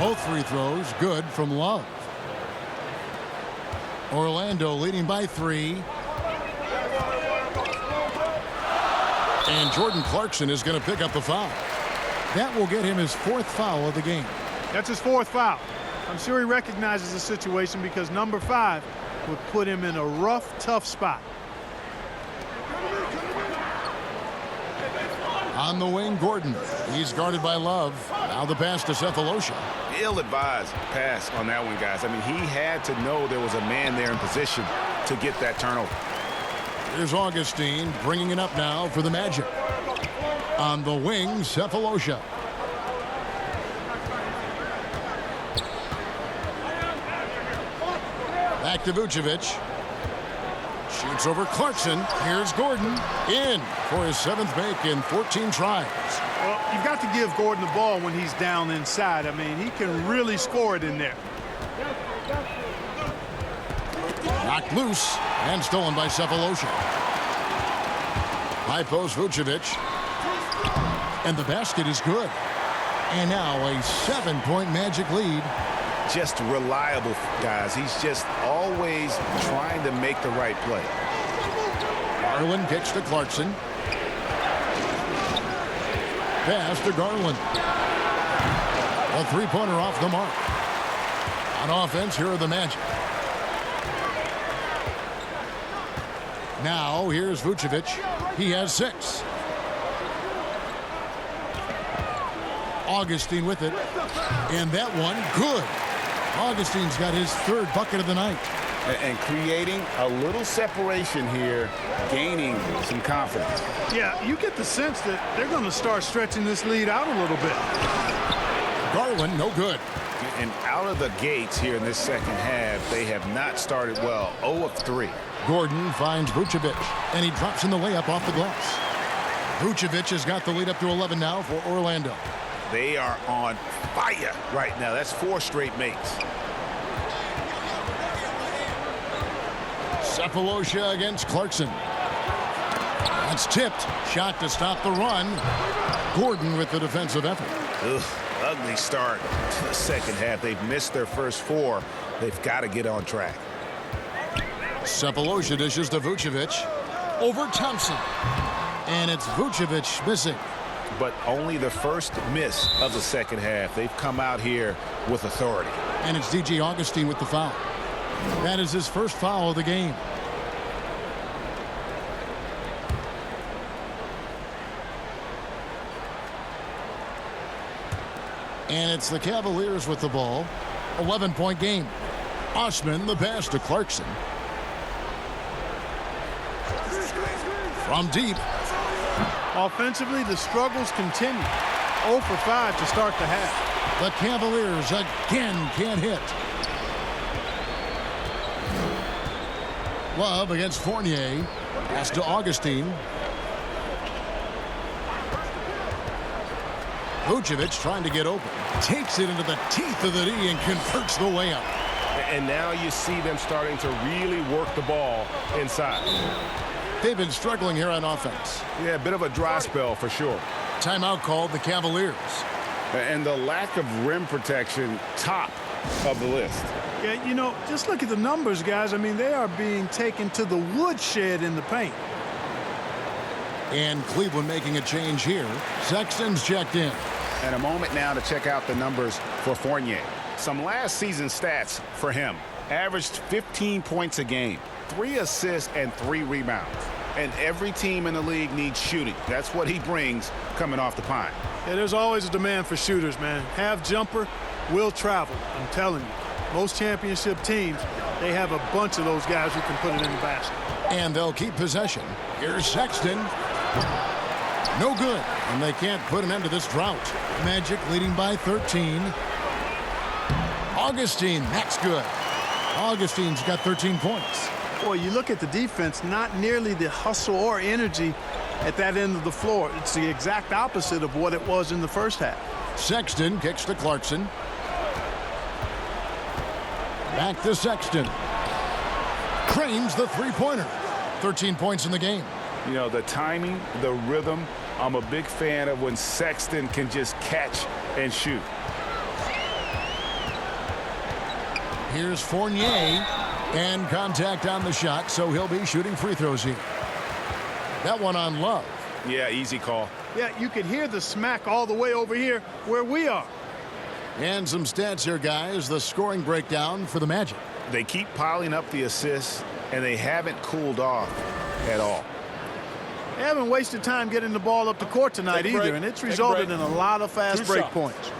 Both free throws good from Love. Orlando leading by 3. And Jordan Clarkson is going to pick up the foul. That will get him his 4th foul of the game. That's his 4th foul. I'm sure he recognizes the situation because number 5 would put him in a rough, tough spot. On the wing, Gordon. He's guarded by Love. Now the pass to Cephalosha. Ill-advised pass on that one, guys. I mean, he had to know there was a man there in position to get that turnover. Here's Augustine bringing it up now for the Magic. On the wing, Cephalosha. Back to Vucevic. Shoots over Clarkson. Here's Gordon. In for his 7th make in 14 tries. Well, you've got to give Gordon the ball when he's down inside. I mean, he can really score it in there. Knocked loose and stolen by Cephalosha. High post Vucevic. And the basket is good. And now a 7-point Magic lead. Just reliable, guys. He's just always trying to make the right play. Garland kicks to Clarkson. Pass to Garland. A 3-pointer off the mark. On offense, here are the Magic. Now, here's Vucevic. He has 6. Augustine with it. And that one, good. Augustine's got his 3rd bucket of the night. And creating a little separation here, gaining some confidence. Yeah, you get the sense that they're going to start stretching this lead out a little bit. Garland, no good. And out of the gates here in this second half, they have not started well. 0 of 3. Gordon finds Vucevic, and he drops in the layup off the glass. Vucevic has got the lead up to 11 now for Orlando. They are on fire right now. That's 4 straight makes. Cephalosha against Clarkson. That's tipped. Shot to stop the run. Gordon with the defensive effort. Ugh, ugly start to the second half. They've missed their first 4. They've got to get on track. Cephalosha dishes to Vucevic. Over Thompson. And it's Vucevic missing. But only the first miss of the second half. They've come out here with authority. And it's DJ Augustine with the foul. That is his 1st foul of the game. And it's the Cavaliers with the ball. 11-point game. Osman the pass to Clarkson. From deep. Offensively, the struggles continue. 0 for 5 to start the half. The Cavaliers again can't hit. Love against Fournier. Pass to Augustine. Vucevic trying to get open. Takes it into the teeth of the D and converts the layup. And now you see them starting to really work the ball inside. They've been struggling here on offense. Yeah, a bit of a dry spell for sure. Timeout called the Cavaliers. And the lack of rim protection, top of the list. Yeah, you know, just look at the numbers, guys. I mean, they are being taken to the woodshed in the paint. And Cleveland making a change here. Sexton's checked in. And a moment now to check out the numbers for Fournier. Some last season stats for him. Averaged 15 points a game, 3 assists and 3 rebounds. And every team in the league needs shooting. That's what he brings coming off the pine. Yeah, there's always a demand for shooters, man. Have jumper, will travel. I'm telling you. Most championship teams, they have a bunch of those guys who can put it in the basket. And they'll keep possession. Here's Sexton. No good. And they can't put an end to this drought. Magic leading by 13. Augustine, that's good. Augustine's got 13 points. Boy, you look at the defense, not nearly the hustle or energy at that end of the floor. It's the exact opposite of what it was in the first half. Sexton kicks to Clarkson. Back to Sexton. Cranes the three-pointer. 13 points in the game. You know, the timing, the rhythm, I'm a big fan of when Sexton can just catch and shoot. Here's Fournier, and contact on the shot, so he'll be shooting free throws here. That one on Love. Yeah, easy call. Yeah, you can hear the smack all the way over here where we are. And some stats here, guys. The scoring breakdown for the Magic. They keep piling up the assists, and they haven't cooled off at all. They haven't wasted time getting the ball up the court tonight either, and it's resulted in a lot of fast break points.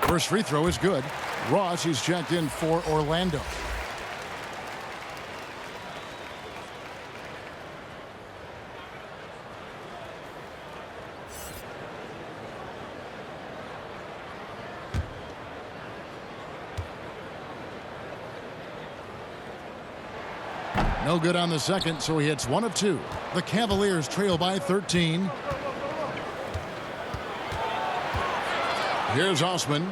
First free throw is good. Ross, he's checked in for Orlando. No good on the second, so he hits 1 of 2. The Cavaliers trail by 13. Here's Osman.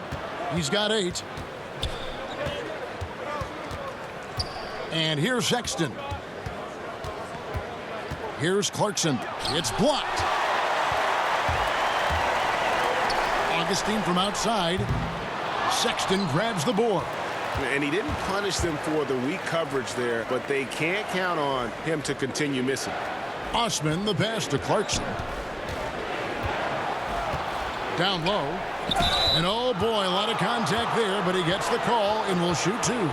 He's got 8. And here's Sexton. Here's Clarkson. It's blocked. Augustine from outside. Sexton grabs the board. And he didn't punish them for the weak coverage there, but they can't count on him to continue missing. Osman, the pass to Clarkson. Down low. And oh boy, a lot of contact there, but he gets the call and will shoot 2.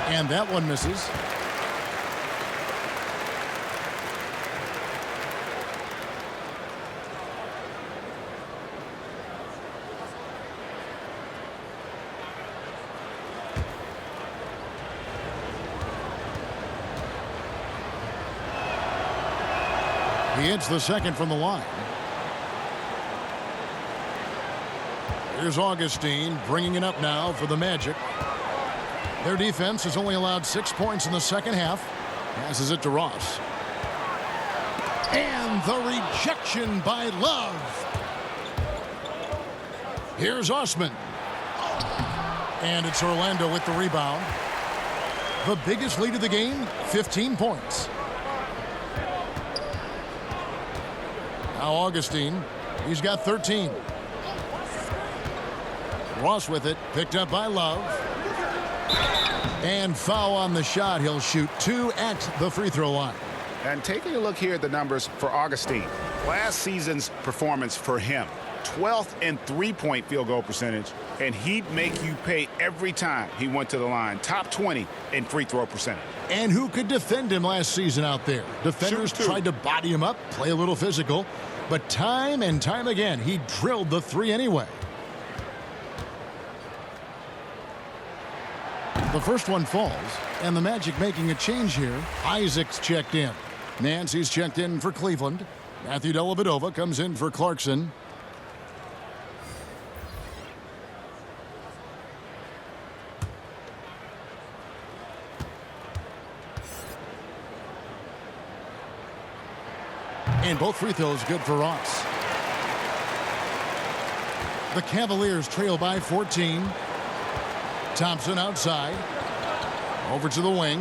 And that one misses. He hits the second from the line. Here's Augustine bringing it up now for the Magic. Their defense has only allowed 6 points in the second half. Passes it to Ross. And the rejection by Love. Here's Osman. And it's Orlando with the rebound. The biggest lead of the game, 15 points. Now Augustine, he's got 13. Ross with it, picked up by Love. And foul on the shot. He'll shoot 2 at the free throw line. And taking a look here at the numbers for Augustine. Last season's performance for him. 12th in three-point field goal percentage. And he'd make you pay every time he went to the line. Top 20 in free throw percentage. And who could defend him last season out there? Defenders tried to body him up, play a little physical. But time and time again, he drilled the 3 anyway. The first one falls, and the Magic making a change here. Isaac's checked in. Nancy's checked in for Cleveland. Matthew Dellavedova comes in for Clarkson. And both free throws good for Ross. The Cavaliers trail by 14. Thompson outside. Over to the wing.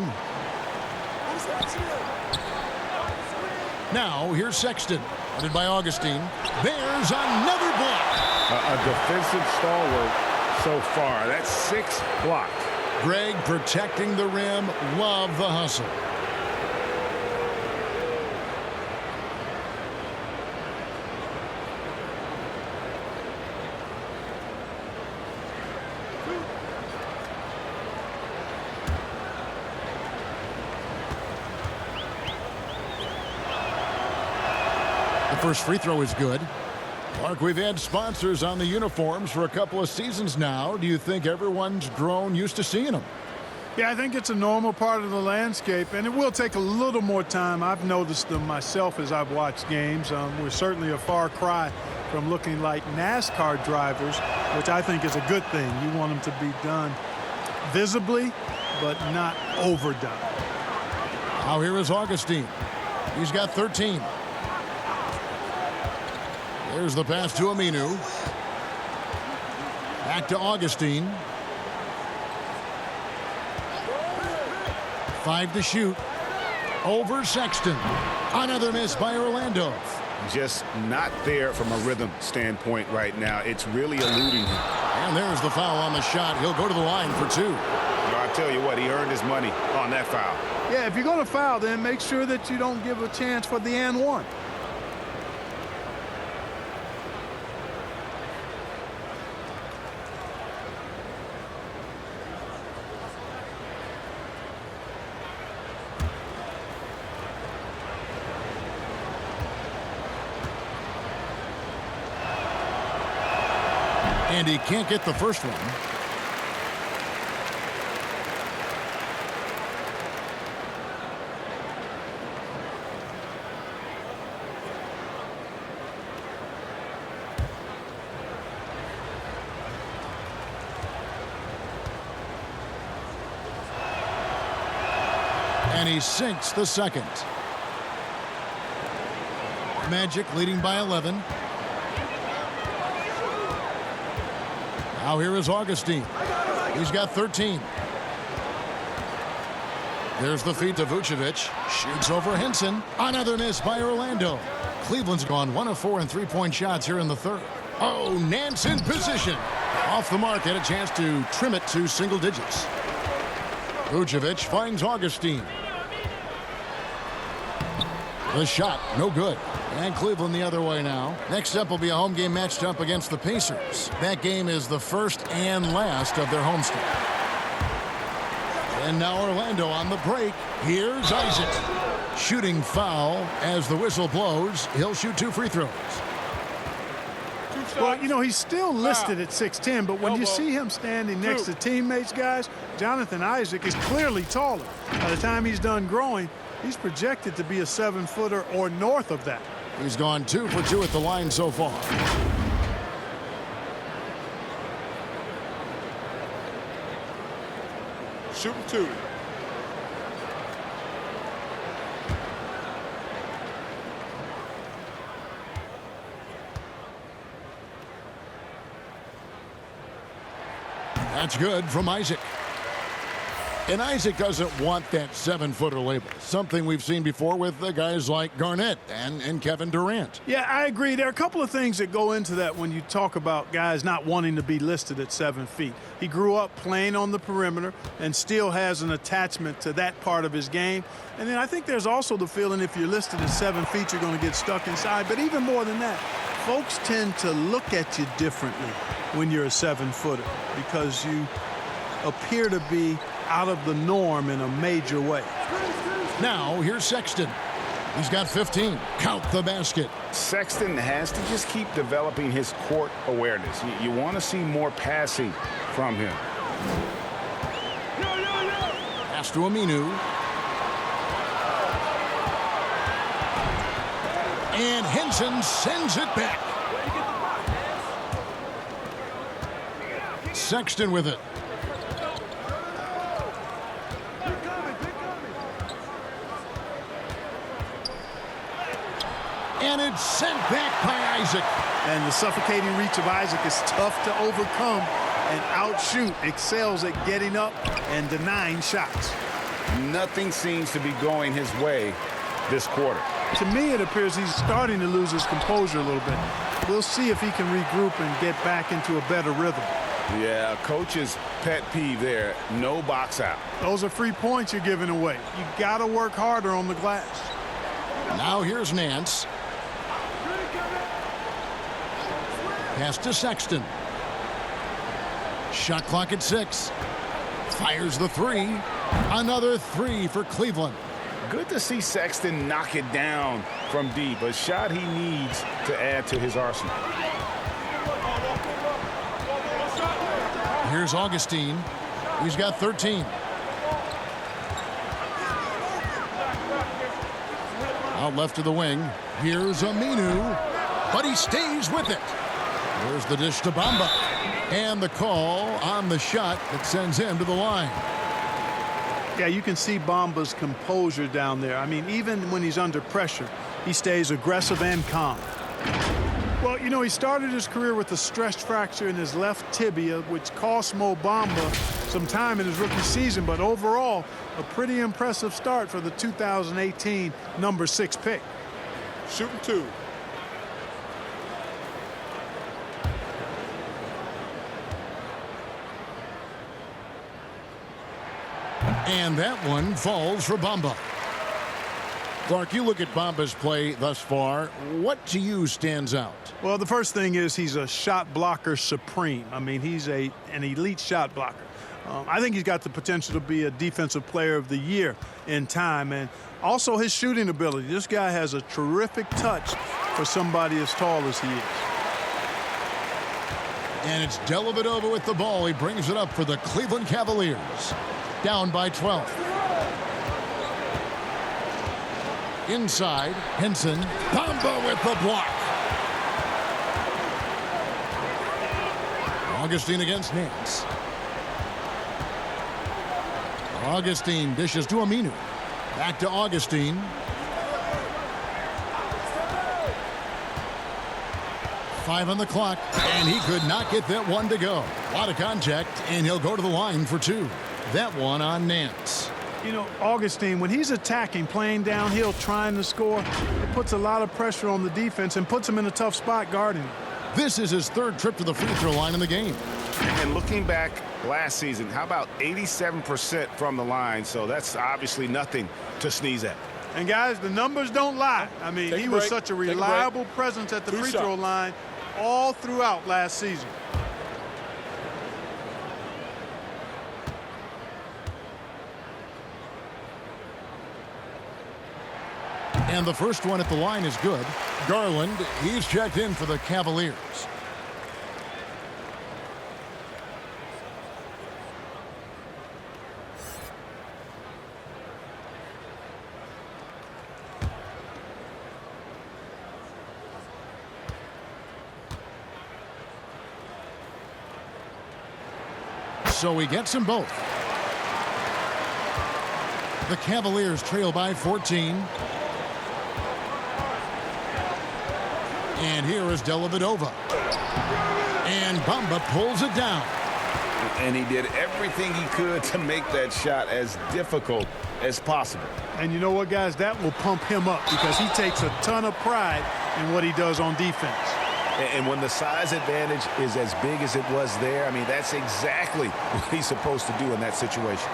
Now here's Sexton. Headed by Augustine. There's another block. A defensive stalwart so far. That's 6 blocks. Greg protecting the rim. Love the hustle. First free throw is good. Mark, we've had sponsors on the uniforms for a couple of seasons now. Do you think everyone's grown used to seeing them? Yeah, I think it's a normal part of the landscape, and it will take a little more time. I've noticed them myself as I've watched games. We're certainly a far cry from looking like NASCAR drivers, which I think is a good thing. You want them to be done visibly, but not overdone. Now here is Augustine. He's got 13. There's the pass to Aminu. Back to Augustine. 5 to shoot. Over Sexton. Another miss by Orlando. Just not there from a rhythm standpoint right now. It's really eluding him. And there's the foul on the shot. He'll go to the line for 2. I tell you what, he earned his money on that foul. Yeah, if you're going to foul, then make sure that you don't give a chance for the and one. And he can't get the first one. And he sinks the second. Magic leading by 11. Now here is Augustine. He's got 13. There's the feed to Vucevic. Shoots over Henson. Another miss by Orlando. Cleveland's gone 1 of 4 in three-point shots here in the third. Oh, Nance in position. Off the mark, had a chance to trim it to single digits. Vucevic finds Augustine. The shot, no good. And Cleveland the other way now. Next up will be a home game matched up against the Pacers. That game is the first and last of their homestand. And now Orlando on the break. Here's Isaac. Shooting foul as the whistle blows. He'll shoot 2 free throws. Well, you know, he's still listed at 6'10", but when you see him standing next to teammates, guys, Jonathan Isaac is clearly taller. By the time he's done growing, he's projected to be a 7-footer or north of that. He's gone 2 for 2 at the line so far. Shooting 2. That's good from Isaac. And Isaac doesn't want that 7-footer label. Something we've seen before with the guys like Garnett and Kevin Durant. Yeah, I agree. There are a couple of things that go into that when you talk about guys not wanting to be listed at 7 feet. He grew up playing on the perimeter and still has an attachment to that part of his game. And then I think there's also the feeling if you're listed at 7 feet, you're going to get stuck inside. But even more than that, folks tend to look at you differently when you're a 7-footer because you appear to be out of the norm in a major way. Now, here's Sexton. He's got 15. Count the basket. Sexton has to just keep developing his court awareness. You want to see more passing from him. Pass to Aminu. And Henson sends it back. Sexton with it. And it's sent back by Isaac. And the suffocating reach of Isaac is tough to overcome and outshoot. Excels at getting up and denying shots. Nothing seems to be going his way this quarter. To me, it appears he's starting to lose his composure a little bit. We'll see if he can regroup and get back into a better rhythm. Yeah, coach's pet peeve there, no box out. Those are free points you're giving away. You got to work harder on the glass. Now here's Nance. Pass to Sexton. Shot clock at 6. Fires the 3. Another 3 for Cleveland. Good to see Sexton knock it down from deep. A shot he needs to add to his arsenal. Here's Augustine. He's got 13. Out left to the wing. Here's Aminu, but he stays with it. There's the dish to Bamba. And the call on the shot that sends him to the line. Yeah, you can see Bamba's composure down there. I mean, even when he's under pressure, he stays aggressive and calm. Well, you know, he started his career with a stress fracture in his left tibia, which cost Mo Bamba some time in his rookie season, but overall, a pretty impressive start for the 2018 number 6 pick. Shooting 2. And that one falls for Bamba. Clark, you look at Bamba's play thus far. What to you stands out? Well, the first thing is he's a shot blocker supreme. I mean, he's an elite shot blocker. I think he's got the potential to be a defensive player of the year in time. And also his shooting ability. This guy has a terrific touch for somebody as tall as he is. And it's Dellavedova with the ball. He brings it up for the Cleveland Cavaliers. Down by 12. Inside, Henson. Bamba with the block. Augustine against Nance. Augustine dishes to Aminu. Back to Augustine. Five on the clock, and he could not get that one to go. A lot of contact, and he'll go to the line for 2. That one on Nance. You know, Augustine, when he's attacking, playing downhill, trying to score, it puts a lot of pressure on the defense and puts him in a tough spot guarding him. This is his 3rd trip to the free throw line in the game. And looking back last season, how about 87% from the line? So that's obviously nothing to sneeze at. And guys, the numbers don't lie. I mean, he was such a reliable presence at the free throw line all throughout last season. And the first one at the line is good. Garland, he's checked in for the Cavaliers. So he gets them both. The Cavaliers trail by 14. And here is Dellavedova. And Bamba pulls it down. And he did everything he could to make that shot as difficult as possible. And you know what, guys? That will pump him up because he takes a ton of pride in what he does on defense. And when the size advantage is as big as it was there, I mean, that's exactly what he's supposed to do in that situation.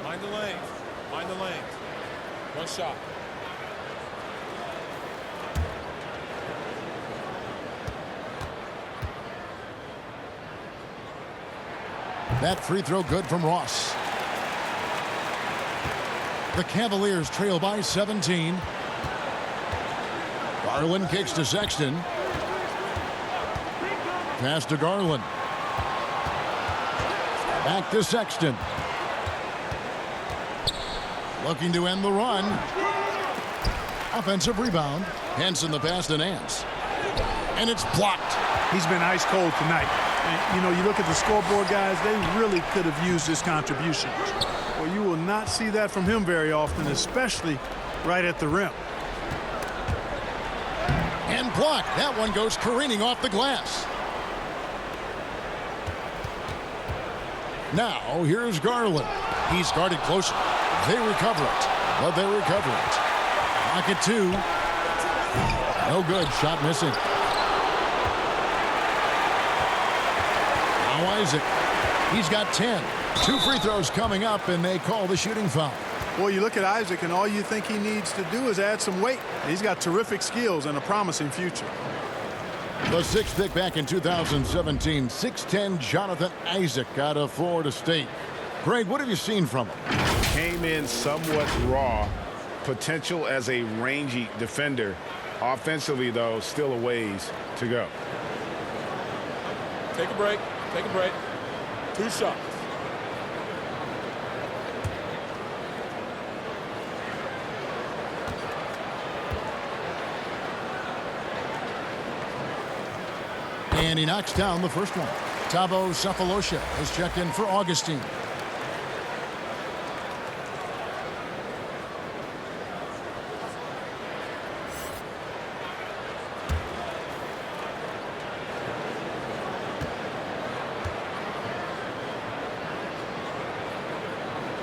Mind the lane. Mind the lane. One shot. That free throw good from Ross. The Cavaliers trail by 17. Garland kicks to Sexton. Pass to Garland. Back to Sexton. Looking to end the run. Offensive rebound. Henson the pass to Nance. And it's blocked. He's been ice cold tonight. And, you know, you look at the scoreboard, guys, they really could have used his contributions. Well, you will not see that from him very often, especially right at the rim. And blocked. That one goes careening off the glass. Now, here's Garland. He's guarded closer. They recover it, but they recover it. Pocket 2. No good. Shot missing. Now Isaac. He's got 10. 2 free throws coming up, and they call the shooting foul. Well, you look at Isaac, and all you think he needs to do is add some weight. He's got terrific skills and a promising future. The sixth pick back in 2017, 6'10" Jonathan Isaac out of Florida State. Greg, what have you seen from him? Came in somewhat raw. Potential as a rangy defender. Offensively, though, still a ways to go. Take a break. Take a break. 2 shots. And he knocks down the first one. Thabo Cephalosha has checked in for Augustine.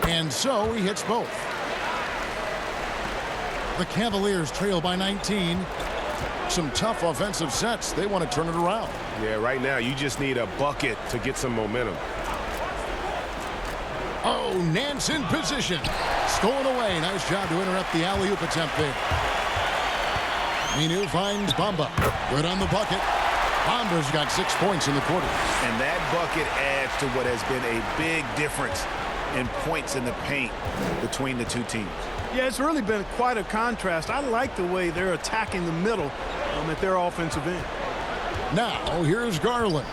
And so he hits both. The Cavaliers trail by 19. Some tough offensive sets. They want to turn it around. Yeah, right now you just need a bucket to get some momentum. Oh, Nance in position. Stolen away. Nice job to interrupt the alley-oop attempt there. Minu finds Bamba. Good on the bucket. Bamba's got 6 points in the quarter. And that bucket adds to what has been a big difference in points in the paint between the two teams. Yeah, it's really been quite a contrast. I like the way they're attacking the middle at their offensive end. Now, here's Garland.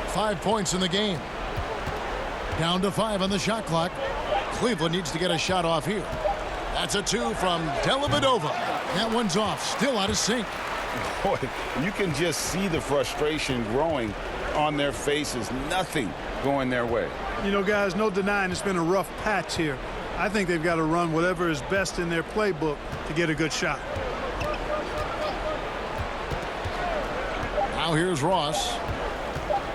5 points in the game. Down to 5 on the shot clock. Cleveland needs to get a shot off here. That's a 2 from Dellavedova. That one's off. Still out of sync. Boy, you can just see the frustration growing on their faces. Nothing going their way. You know, guys, no denying it's been a rough patch here. I think they've got to run whatever is best in their playbook to get a good shot. Now here's Ross.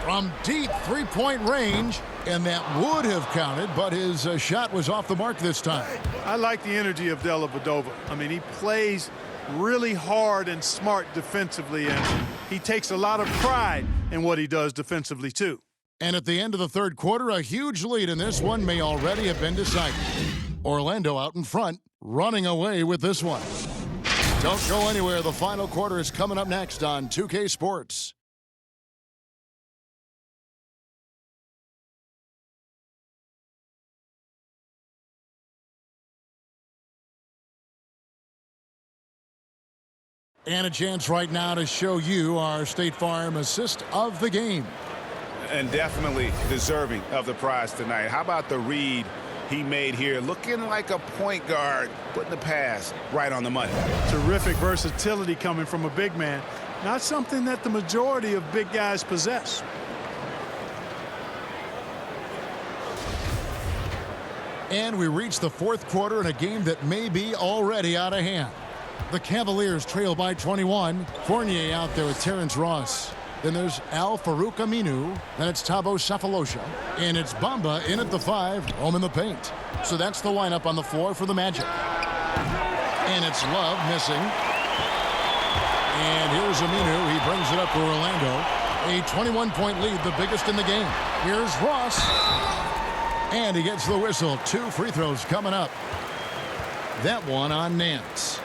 From deep three-point range, and that would have counted, but his shot was off the mark this time. I like the energy of Dellavedova. I mean, he plays really hard and smart defensively, and he takes a lot of pride in what he does defensively, too. And at the end of the third quarter, a huge lead in this one may already have been decided. Orlando out in front, running away with this one. Don't go anywhere. The final quarter is coming up next on 2K Sports. And a chance right now to show you our State Farm assist of the game. And definitely deserving of the prize tonight. How about the read he made here? Looking like a point guard, putting the pass right on the money. Terrific versatility coming from a big man. Not something that the majority of big guys possess. And we reach the fourth quarter in a game that may be already out of hand. The Cavaliers trail by 21. Fournier out there with Terrence Ross. Then there's Al Farouk Aminu. Then it's Thabo Cephalosha. And it's Bamba in at the 5, home in the paint. So that's the lineup on the floor for the Magic. And it's Love missing. And here's Aminu. He brings it up for Orlando. A 21-point lead, the biggest in the game. Here's Ross. And he gets the whistle. 2 free throws coming up. That one on Nance.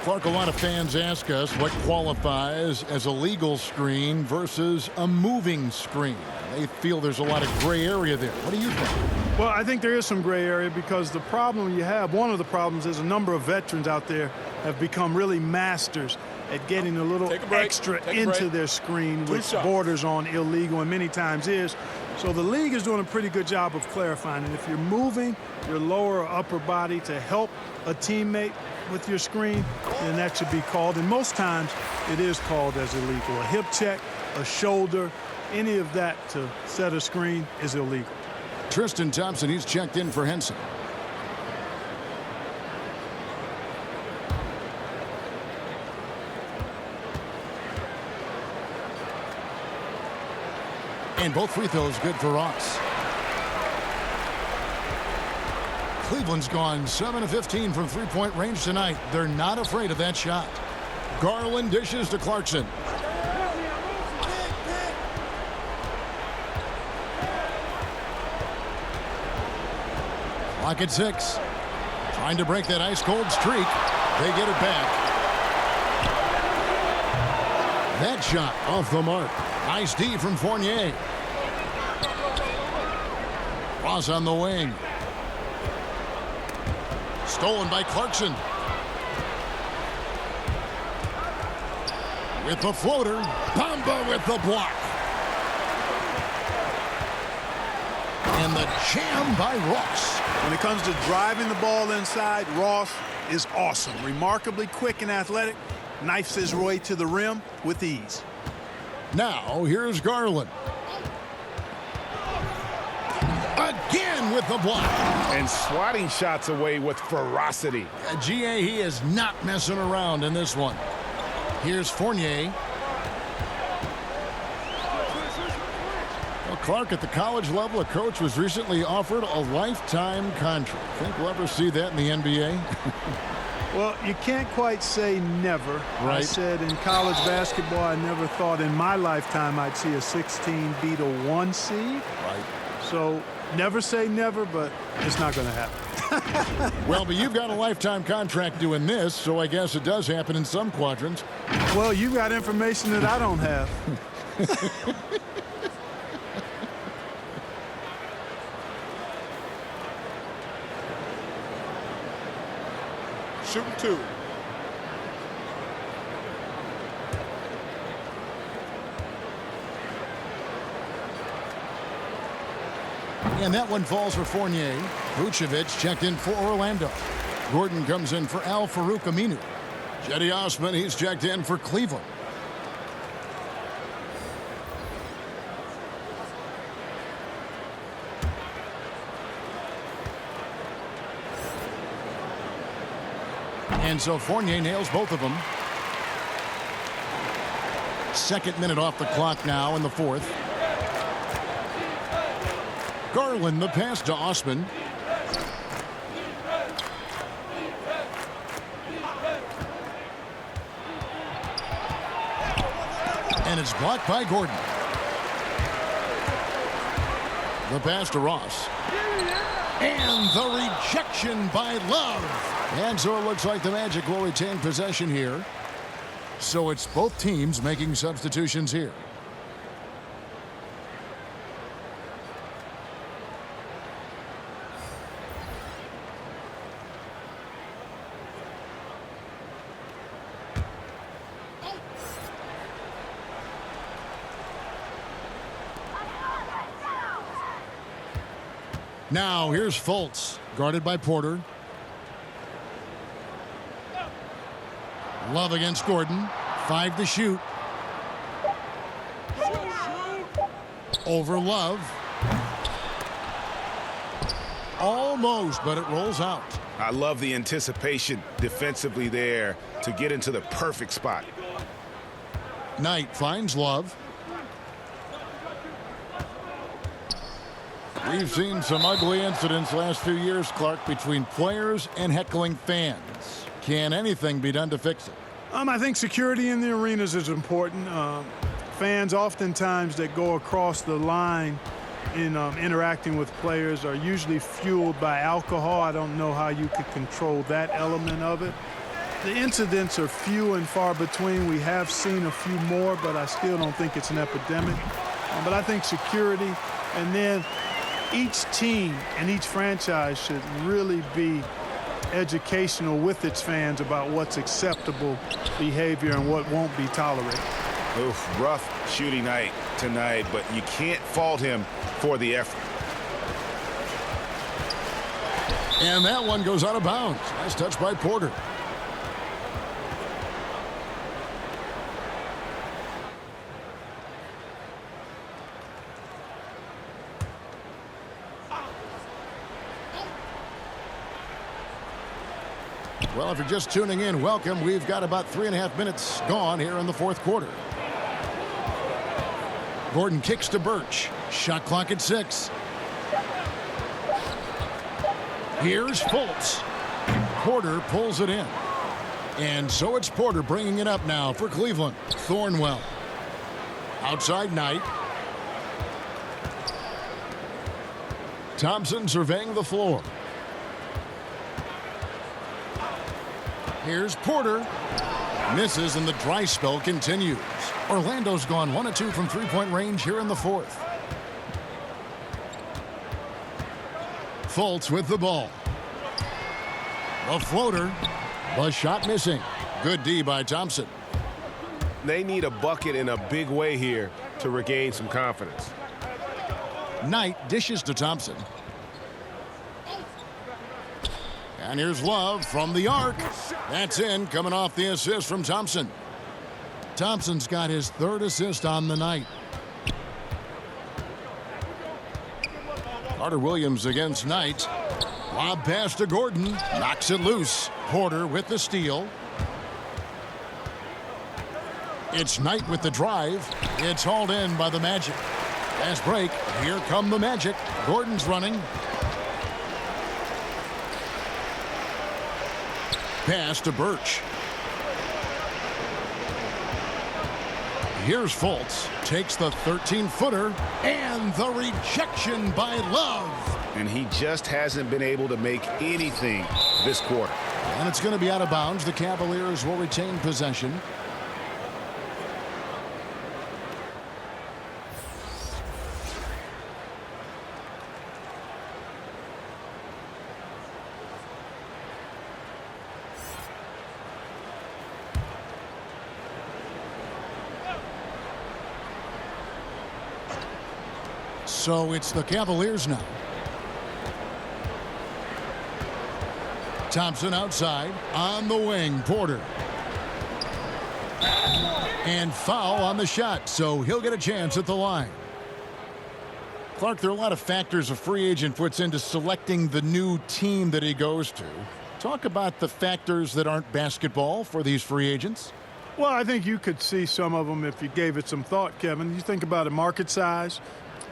Clark, a lot of fans ask us what qualifies as a legal screen versus a moving screen. They feel there's a lot of gray area there. What do you think? Well, I think there is some gray area because the problem you have, one of the problems is a number of veterans out there have become really masters at getting a little extra into their screen, which borders on illegal and many times is. So the league is doing a pretty good job of clarifying. And if you're moving your lower or upper body to help a teammate with your screen, then that should be called. And most times it is called as illegal. A hip check, a shoulder, any of that to set a screen is illegal. Tristan Thompson, he's checked in for Henson. And both free throws good for Ross. Cleveland's gone 7 of 15 from three-point range tonight. They're not afraid of that shot. Garland dishes to Clarkson. Clock at 6. Trying to break that ice-cold streak. They get it back. That shot off the mark. Nice D from Fournier. Ross on the wing. Stolen by Clarkson. With the floater. Bamba with the block. And the jam by Ross. When it comes to driving the ball inside, Ross is awesome. Remarkably quick and athletic. Knifes his way to the rim with ease. Now, here's Garland. Again with the block. And swatting shots away with ferocity. GA, he is not messing around in this one. Here's Fournier. Well, Clark, at the college level, a coach was recently offered a lifetime contract. Think we'll ever see that in the NBA? Well, you can't quite say never. Right. I said in college basketball, I never thought in my lifetime I'd see a 16 beat a 1 seed. Right. So never say never, but it's not going to happen. Well, but you've got a lifetime contract doing this, so I guess it does happen in some quadrants. Well, you got information that I don't have. Shooting 2. And that one falls for Fournier. Vucevic checked in for Orlando. Gordon comes in for Al-Farouq Aminu. Cedi Osman, he's checked in for Cleveland. And so Fournier nails both of them. Second minute off the clock now in the fourth. Garland, the pass to Osman. And it's blocked by Gordon. The pass to Ross. And the rejection by Love. And so it looks like the Magic will retain possession here. So it's both teams making substitutions here. Now here's Fultz, guarded by Porter. Love against Gordon. 5 to shoot. Over Love. Almost, but it rolls out. I love the anticipation defensively there to get into the perfect spot. Knight finds Love. We've seen some ugly incidents last few years, Clark, between players and heckling fans. Can anything be done to fix it? I think security in the arenas is important. Fans oftentimes that go across the line in interacting with players are usually fueled by alcohol. I don't know how you could control that element of it. The incidents are few and far between. We have seen a few more, but I still don't think it's an epidemic. But I think security, and then each team and each franchise should really be educational with its fans about what's acceptable behavior and what won't be tolerated. Oof, rough shooting night tonight, but you can't fault him for the effort. And that one goes out of bounds. Nice touch by Porter. Well, if you're just tuning in, welcome. We've got about 3.5 minutes gone here in the fourth quarter. Gordon kicks to Birch. Shot clock at 6. Here's Fultz. Porter pulls it in. And so it's Porter bringing it up now for Cleveland. Thornwell. Outside Knight. Thompson surveying the floor. Here's Porter. Misses, and the dry spell continues. Orlando's gone 1 of 2 from three-point range here in the fourth. Fultz with the ball. A floater. The shot missing. Good D by Thompson. They need a bucket in a big way here to regain some confidence. Knight dishes to Thompson. And here's Love from the arc. That's in, coming off the assist from Thompson. Thompson's got his third assist on the night. Carter Williams against Knight. Lob pass to Gordon. Knocks it loose. Porter with the steal. It's Knight with the drive. It's hauled in by the Magic. Fast break. Here come the Magic. Gordon's running. Pass to Birch. Here's Fultz. Takes the 13-footer. And the rejection by Love. And he just hasn't been able to make anything this quarter. And it's going to be out of bounds. The Cavaliers will retain possession. So it's the Cavaliers now. Thompson outside on the wing. Porter. And foul on the shot, so he'll get a chance at the line. Clark, there are a lot of factors a free agent puts into selecting the new team that he goes to. Talk about the factors that aren't basketball for these free agents. Well, I think you could see some of them if you gave it some thought, Kevin. You think about a market size.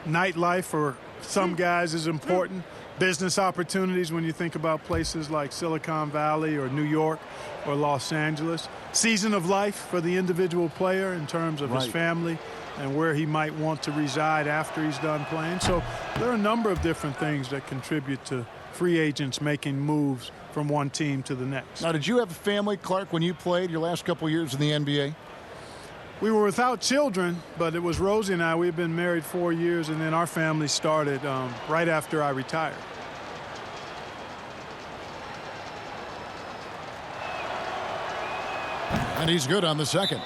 Nightlife for some guys is important. Business opportunities when you think about places like Silicon Valley or New York or Los Angeles. Season of life for the individual player in terms of his family and where he might want to reside after he's done playing. So there are a number of different things that contribute to free agents making moves from one team to the next. Now, did you have a family, Clark, when you played your last couple years in the NBA? We were without children, but it was Rosie and I. We've been married 4 years, and then our family started right after I retired. And he's good on the second.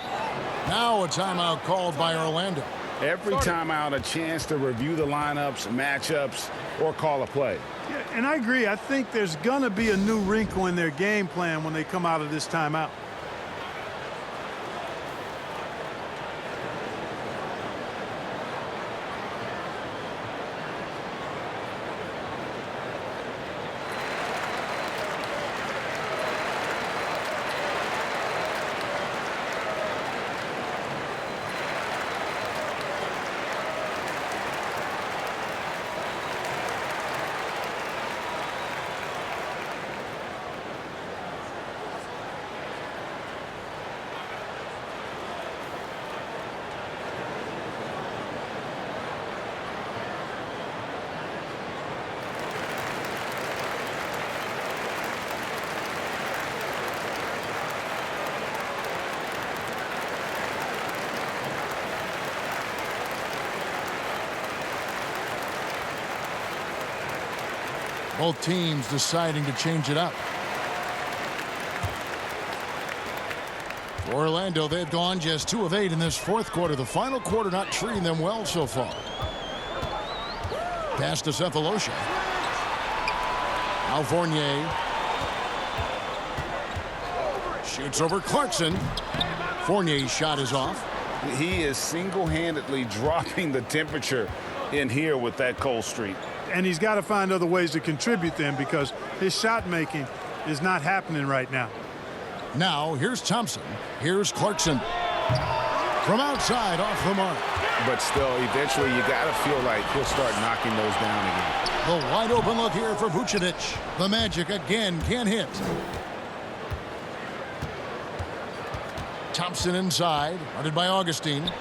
Now a timeout called by Orlando. Every timeout, a chance to review the lineups, matchups, or call a play. Yeah, and I agree. I think there's going to be a new wrinkle in their game plan when they come out of this timeout. Both teams deciding to change it up. For Orlando, they've gone just 2 of 8 in this fourth quarter. The final quarter not treating them well so far. Pass to Cephalosha. Now Fournier. Shoots over Clarkson. Fournier's shot is off. He is single-handedly dropping the temperature in here with that cold streak. And he's got to find other ways to contribute then, because his shot making is not happening right now. Now here's Thompson. Here's Clarkson. From outside, off the mark. But still, eventually you got to feel like he'll start knocking those down again. The wide open look here for Vucevic. The Magic again can't hit. Thompson inside, guarded by Augustine.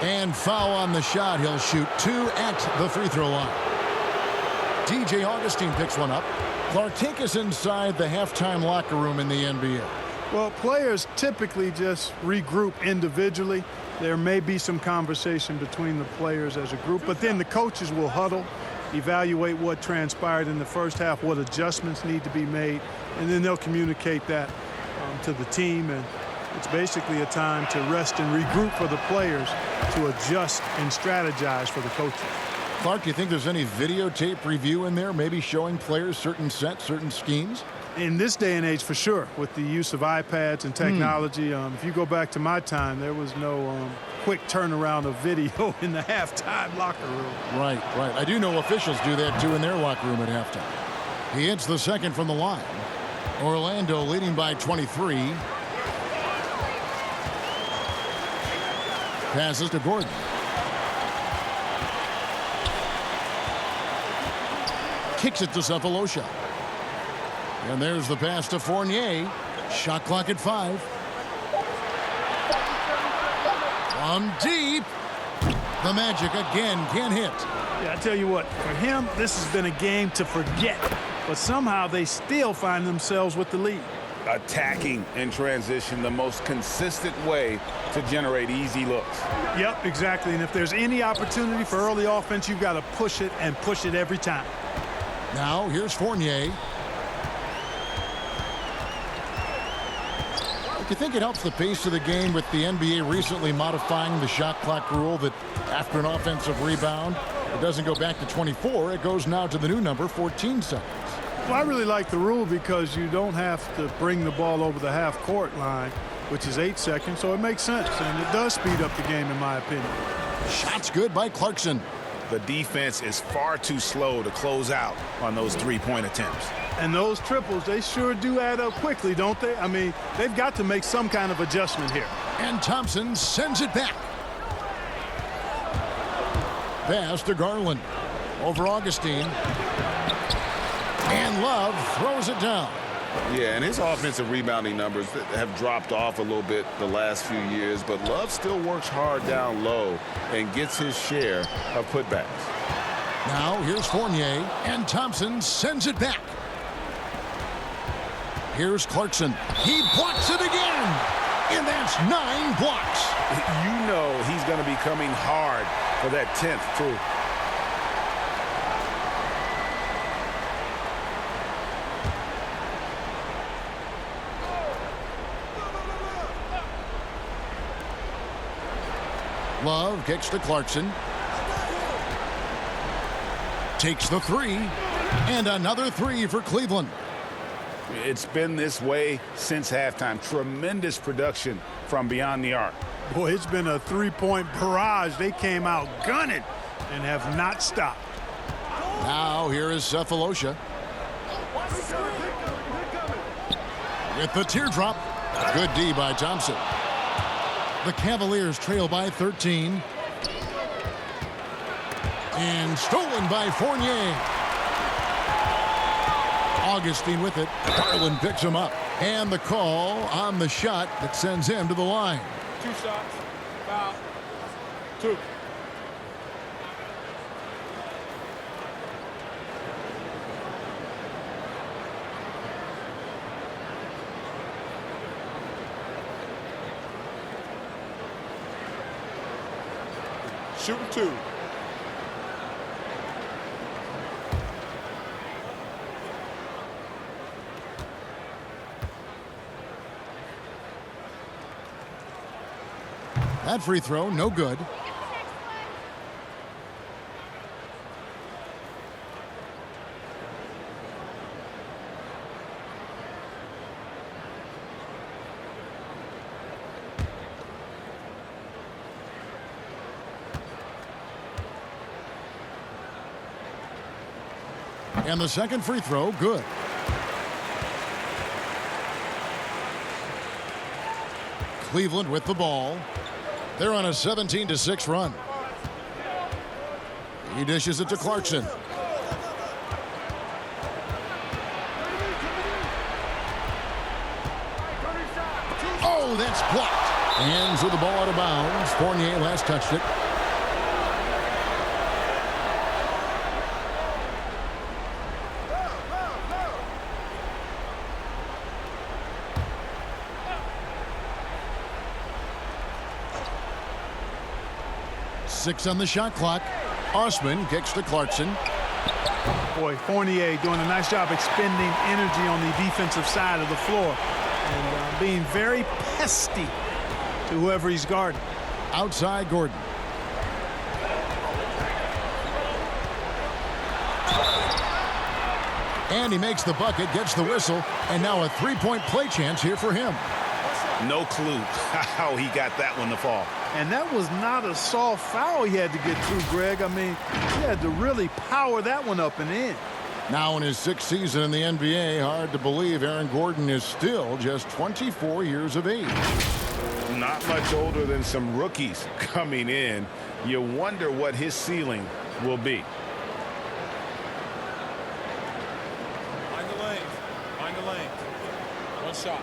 And foul on the shot. He'll shoot 2 at the free throw line. DJ Augustine picks one up. Clark, take us inside the halftime locker room in the NBA. Well, players typically just regroup individually. There may be some conversation between the players as a group, but then the coaches will huddle, evaluate what transpired in the first half, what adjustments need to be made, and then they'll communicate that to the team. And it's basically a time to rest and regroup for the players to adjust and strategize for the coaches. Clark, you think there's any videotape review in there, maybe showing players certain sets, certain schemes? In this day and age, for sure, with the use of iPads and technology, if you go back to my time, there was no quick turnaround of video in the halftime locker room. Right. I do know officials do that, too, in their locker room at halftime. He hits the second from the line. Orlando leading by 23. Passes to Gordon. Kicks it to Cephalosha. And there's the pass to Fournier. Shot clock at 5. From deep. The Magic again can't hit. Yeah, I tell you what, for him, this has been a game to forget. But somehow they still find themselves with the lead. Attacking in transition, the most consistent way to generate easy looks. Yep, exactly. And if there's any opportunity for early offense, you've got to push it and push it every time. Now here's Fournier. Do you think it helps the pace of the game with the NBA recently modifying the shot clock rule that after an offensive rebound, it doesn't go back to 24, it goes now to the new number, 14 seconds? Well, I really like the rule because you don't have to bring the ball over the half-court line, which is 8 seconds, so it makes sense, and it does speed up the game, in my opinion. Shots good by Clarkson. The defense is far too slow to close out on those three-point attempts. And those triples, they sure do add up quickly, don't they? I mean, they've got to make some kind of adjustment here. And Thompson sends it back. Pass to Garland. Over Augustine. And Love throws it down. Yeah, and his offensive rebounding numbers have dropped off a little bit the last few years, but Love still works hard down low and gets his share of putbacks. Now here's Fournier, and Thompson sends it back. Here's Clarkson. He blocks it again, and that's 9 blocks. You know he's going to be coming hard for that 10th, too. Love kicks to Clarkson. Takes the 3. And another 3 for Cleveland. It's been this way since halftime. Tremendous production from beyond the arc. Boy, it's been a three-point barrage. They came out gunning and have not stopped. Now here is Cephalosha. With the teardrop. Good D by Thompson. The Cavaliers trail by 13. And stolen by Fournier. Augustine with it. Garland picks him up. And the call on the shot that sends him to the line. 2 shots. Foul. 2. Shooting 2. That free throw, no good. And the second free throw, good. Cleveland with the ball. They're on a 17-6 run. He dishes it to Clarkson. Oh, that's blocked. Hands with the ball out of bounds. Fournier last touched it. 6 on the shot clock. Osman kicks to Clarkson. Boy, Fournier doing a nice job expending energy on the defensive side of the floor and being very pesky to whoever he's guarding. Outside Gordon. And he makes the bucket, gets the whistle, and now a three-point play chance here for him. No clue how he got that one to fall. And that was not a soft foul he had to get through, Greg. I mean, he had to really power that one up and in. Now in his 6th season in the NBA, hard to believe Aaron Gordon is still just 24 years of age. Not much older than some rookies coming in. You wonder what his ceiling will be. Find the lane. Find the lane. One shot.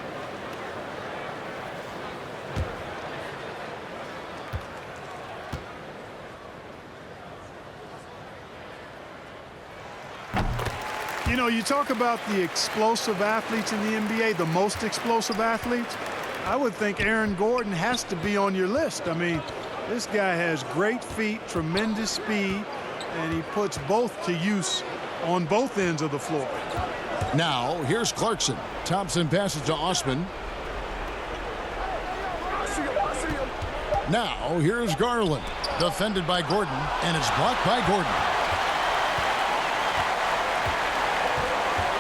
You know, you talk about the explosive athletes in the NBA, the most explosive athletes. I would think Aaron Gordon has to be on your list. I mean, this guy has great feet, tremendous speed, and he puts both to use on both ends of the floor. Now, here's Clarkson. Thompson passes to Osman. Now, here's Garland. Defended by Gordon, and it's blocked by Gordon.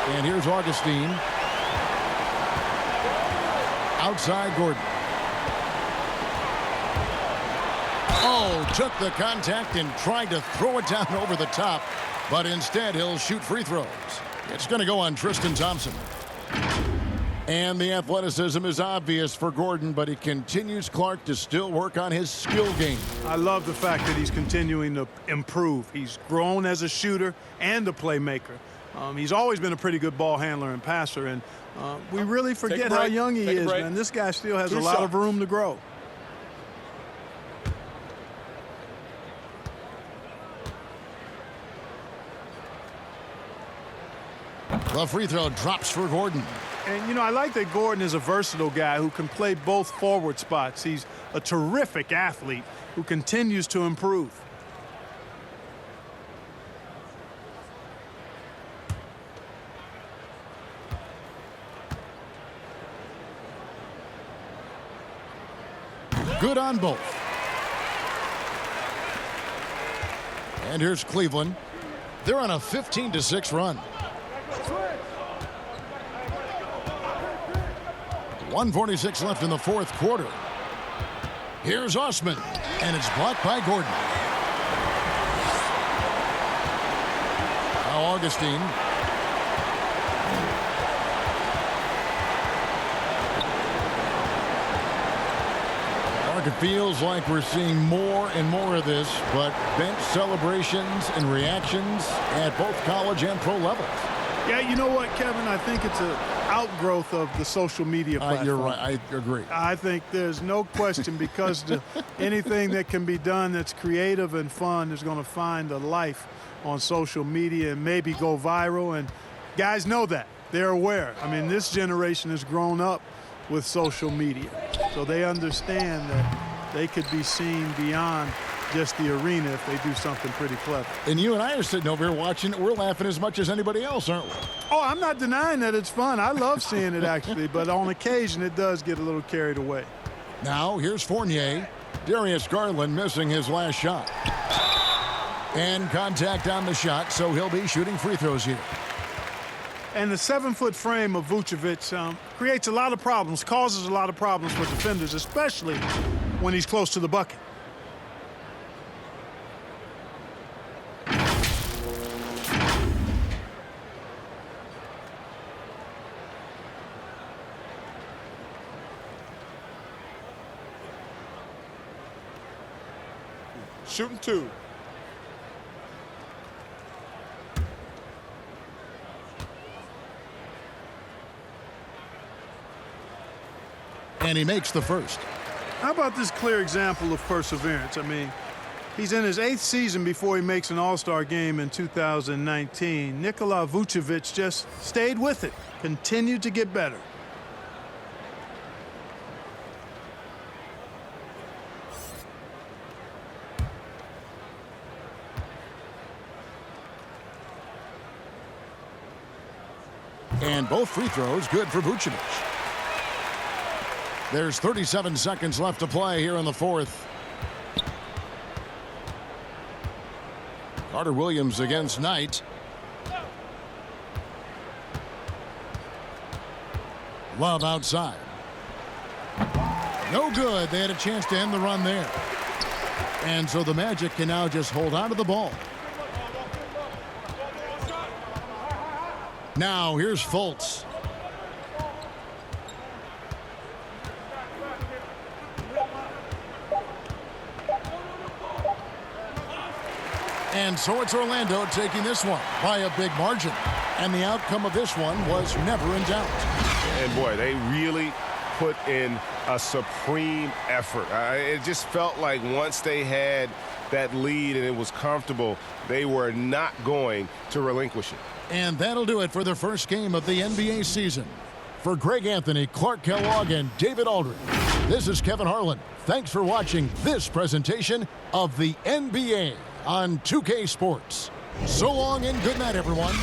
And here's Augustine. Outside Gordon. Oh, took the contact and tried to throw it down over the top, but instead he'll shoot free throws. It's going to go on Tristan Thompson. And the athleticism is obvious for Gordon, but he continues, Clark, to still work on his skill game. I love the fact that he's continuing to improve. He's grown as a shooter and a playmaker. He's always been a pretty good ball handler and passer, and we really forget how young he is, man. This guy still has a lot of room to grow. The free throw drops for Gordon. And, you know, I like that Gordon is a versatile guy who can play both forward spots. He's a terrific athlete who continues to improve. Good on both. And here's Cleveland. They're on a 15-6 run. 1:46 left in the 4th quarter. Here's Osman, and it's blocked by Gordon. Now Augustine. It feels like we're seeing more and more of this, but bench celebrations and reactions at both college and pro levels. Yeah, you know what, Kevin? I think it's an outgrowth of the social media platform. You're right. I agree. I think there's no question because anything that can be done that's creative and fun is going to find a life on social media and maybe go viral. And guys know that. They're aware. I mean, this generation has grown up with social media, so they understand that they could be seen beyond just the arena if they do something pretty clever. And you and I are sitting over here watching it. We're laughing as much as anybody else, aren't we? Oh, I'm not denying that it's fun. I love seeing it, actually, but on occasion it does get a little carried away. Now here's Fournier. Darius Garland missing his last shot. And contact on the shot, so he'll be shooting free throws here. And the 7-foot frame of Vucevic creates a lot of problems, causes a lot of problems for defenders, especially when he's close to the bucket. Shooting 2. And he makes the first. How about this clear example of perseverance? I mean, he's in his 8th season before he makes an All-Star game in 2019. Nikola Vucevic just stayed with it, continued to get better. And both free throws good for Vucevic. There's 37 seconds left to play here in the fourth. Carter Williams against Knight. Love outside. No good. They had a chance to end the run there. And so the Magic can now just hold on to the ball. Now here's Fultz. And so it's Orlando taking this one by a big margin. And the outcome of this one was never in doubt. And boy, they really put in a supreme effort. It just felt like once they had that lead and it was comfortable, they were not going to relinquish it. And that'll do it for the first game of the NBA season. For Greg Anthony, Clark Kellogg, and David Aldridge, this is Kevin Harlan. Thanks for watching this presentation of the NBA on 2K Sports. So long and good night, everyone.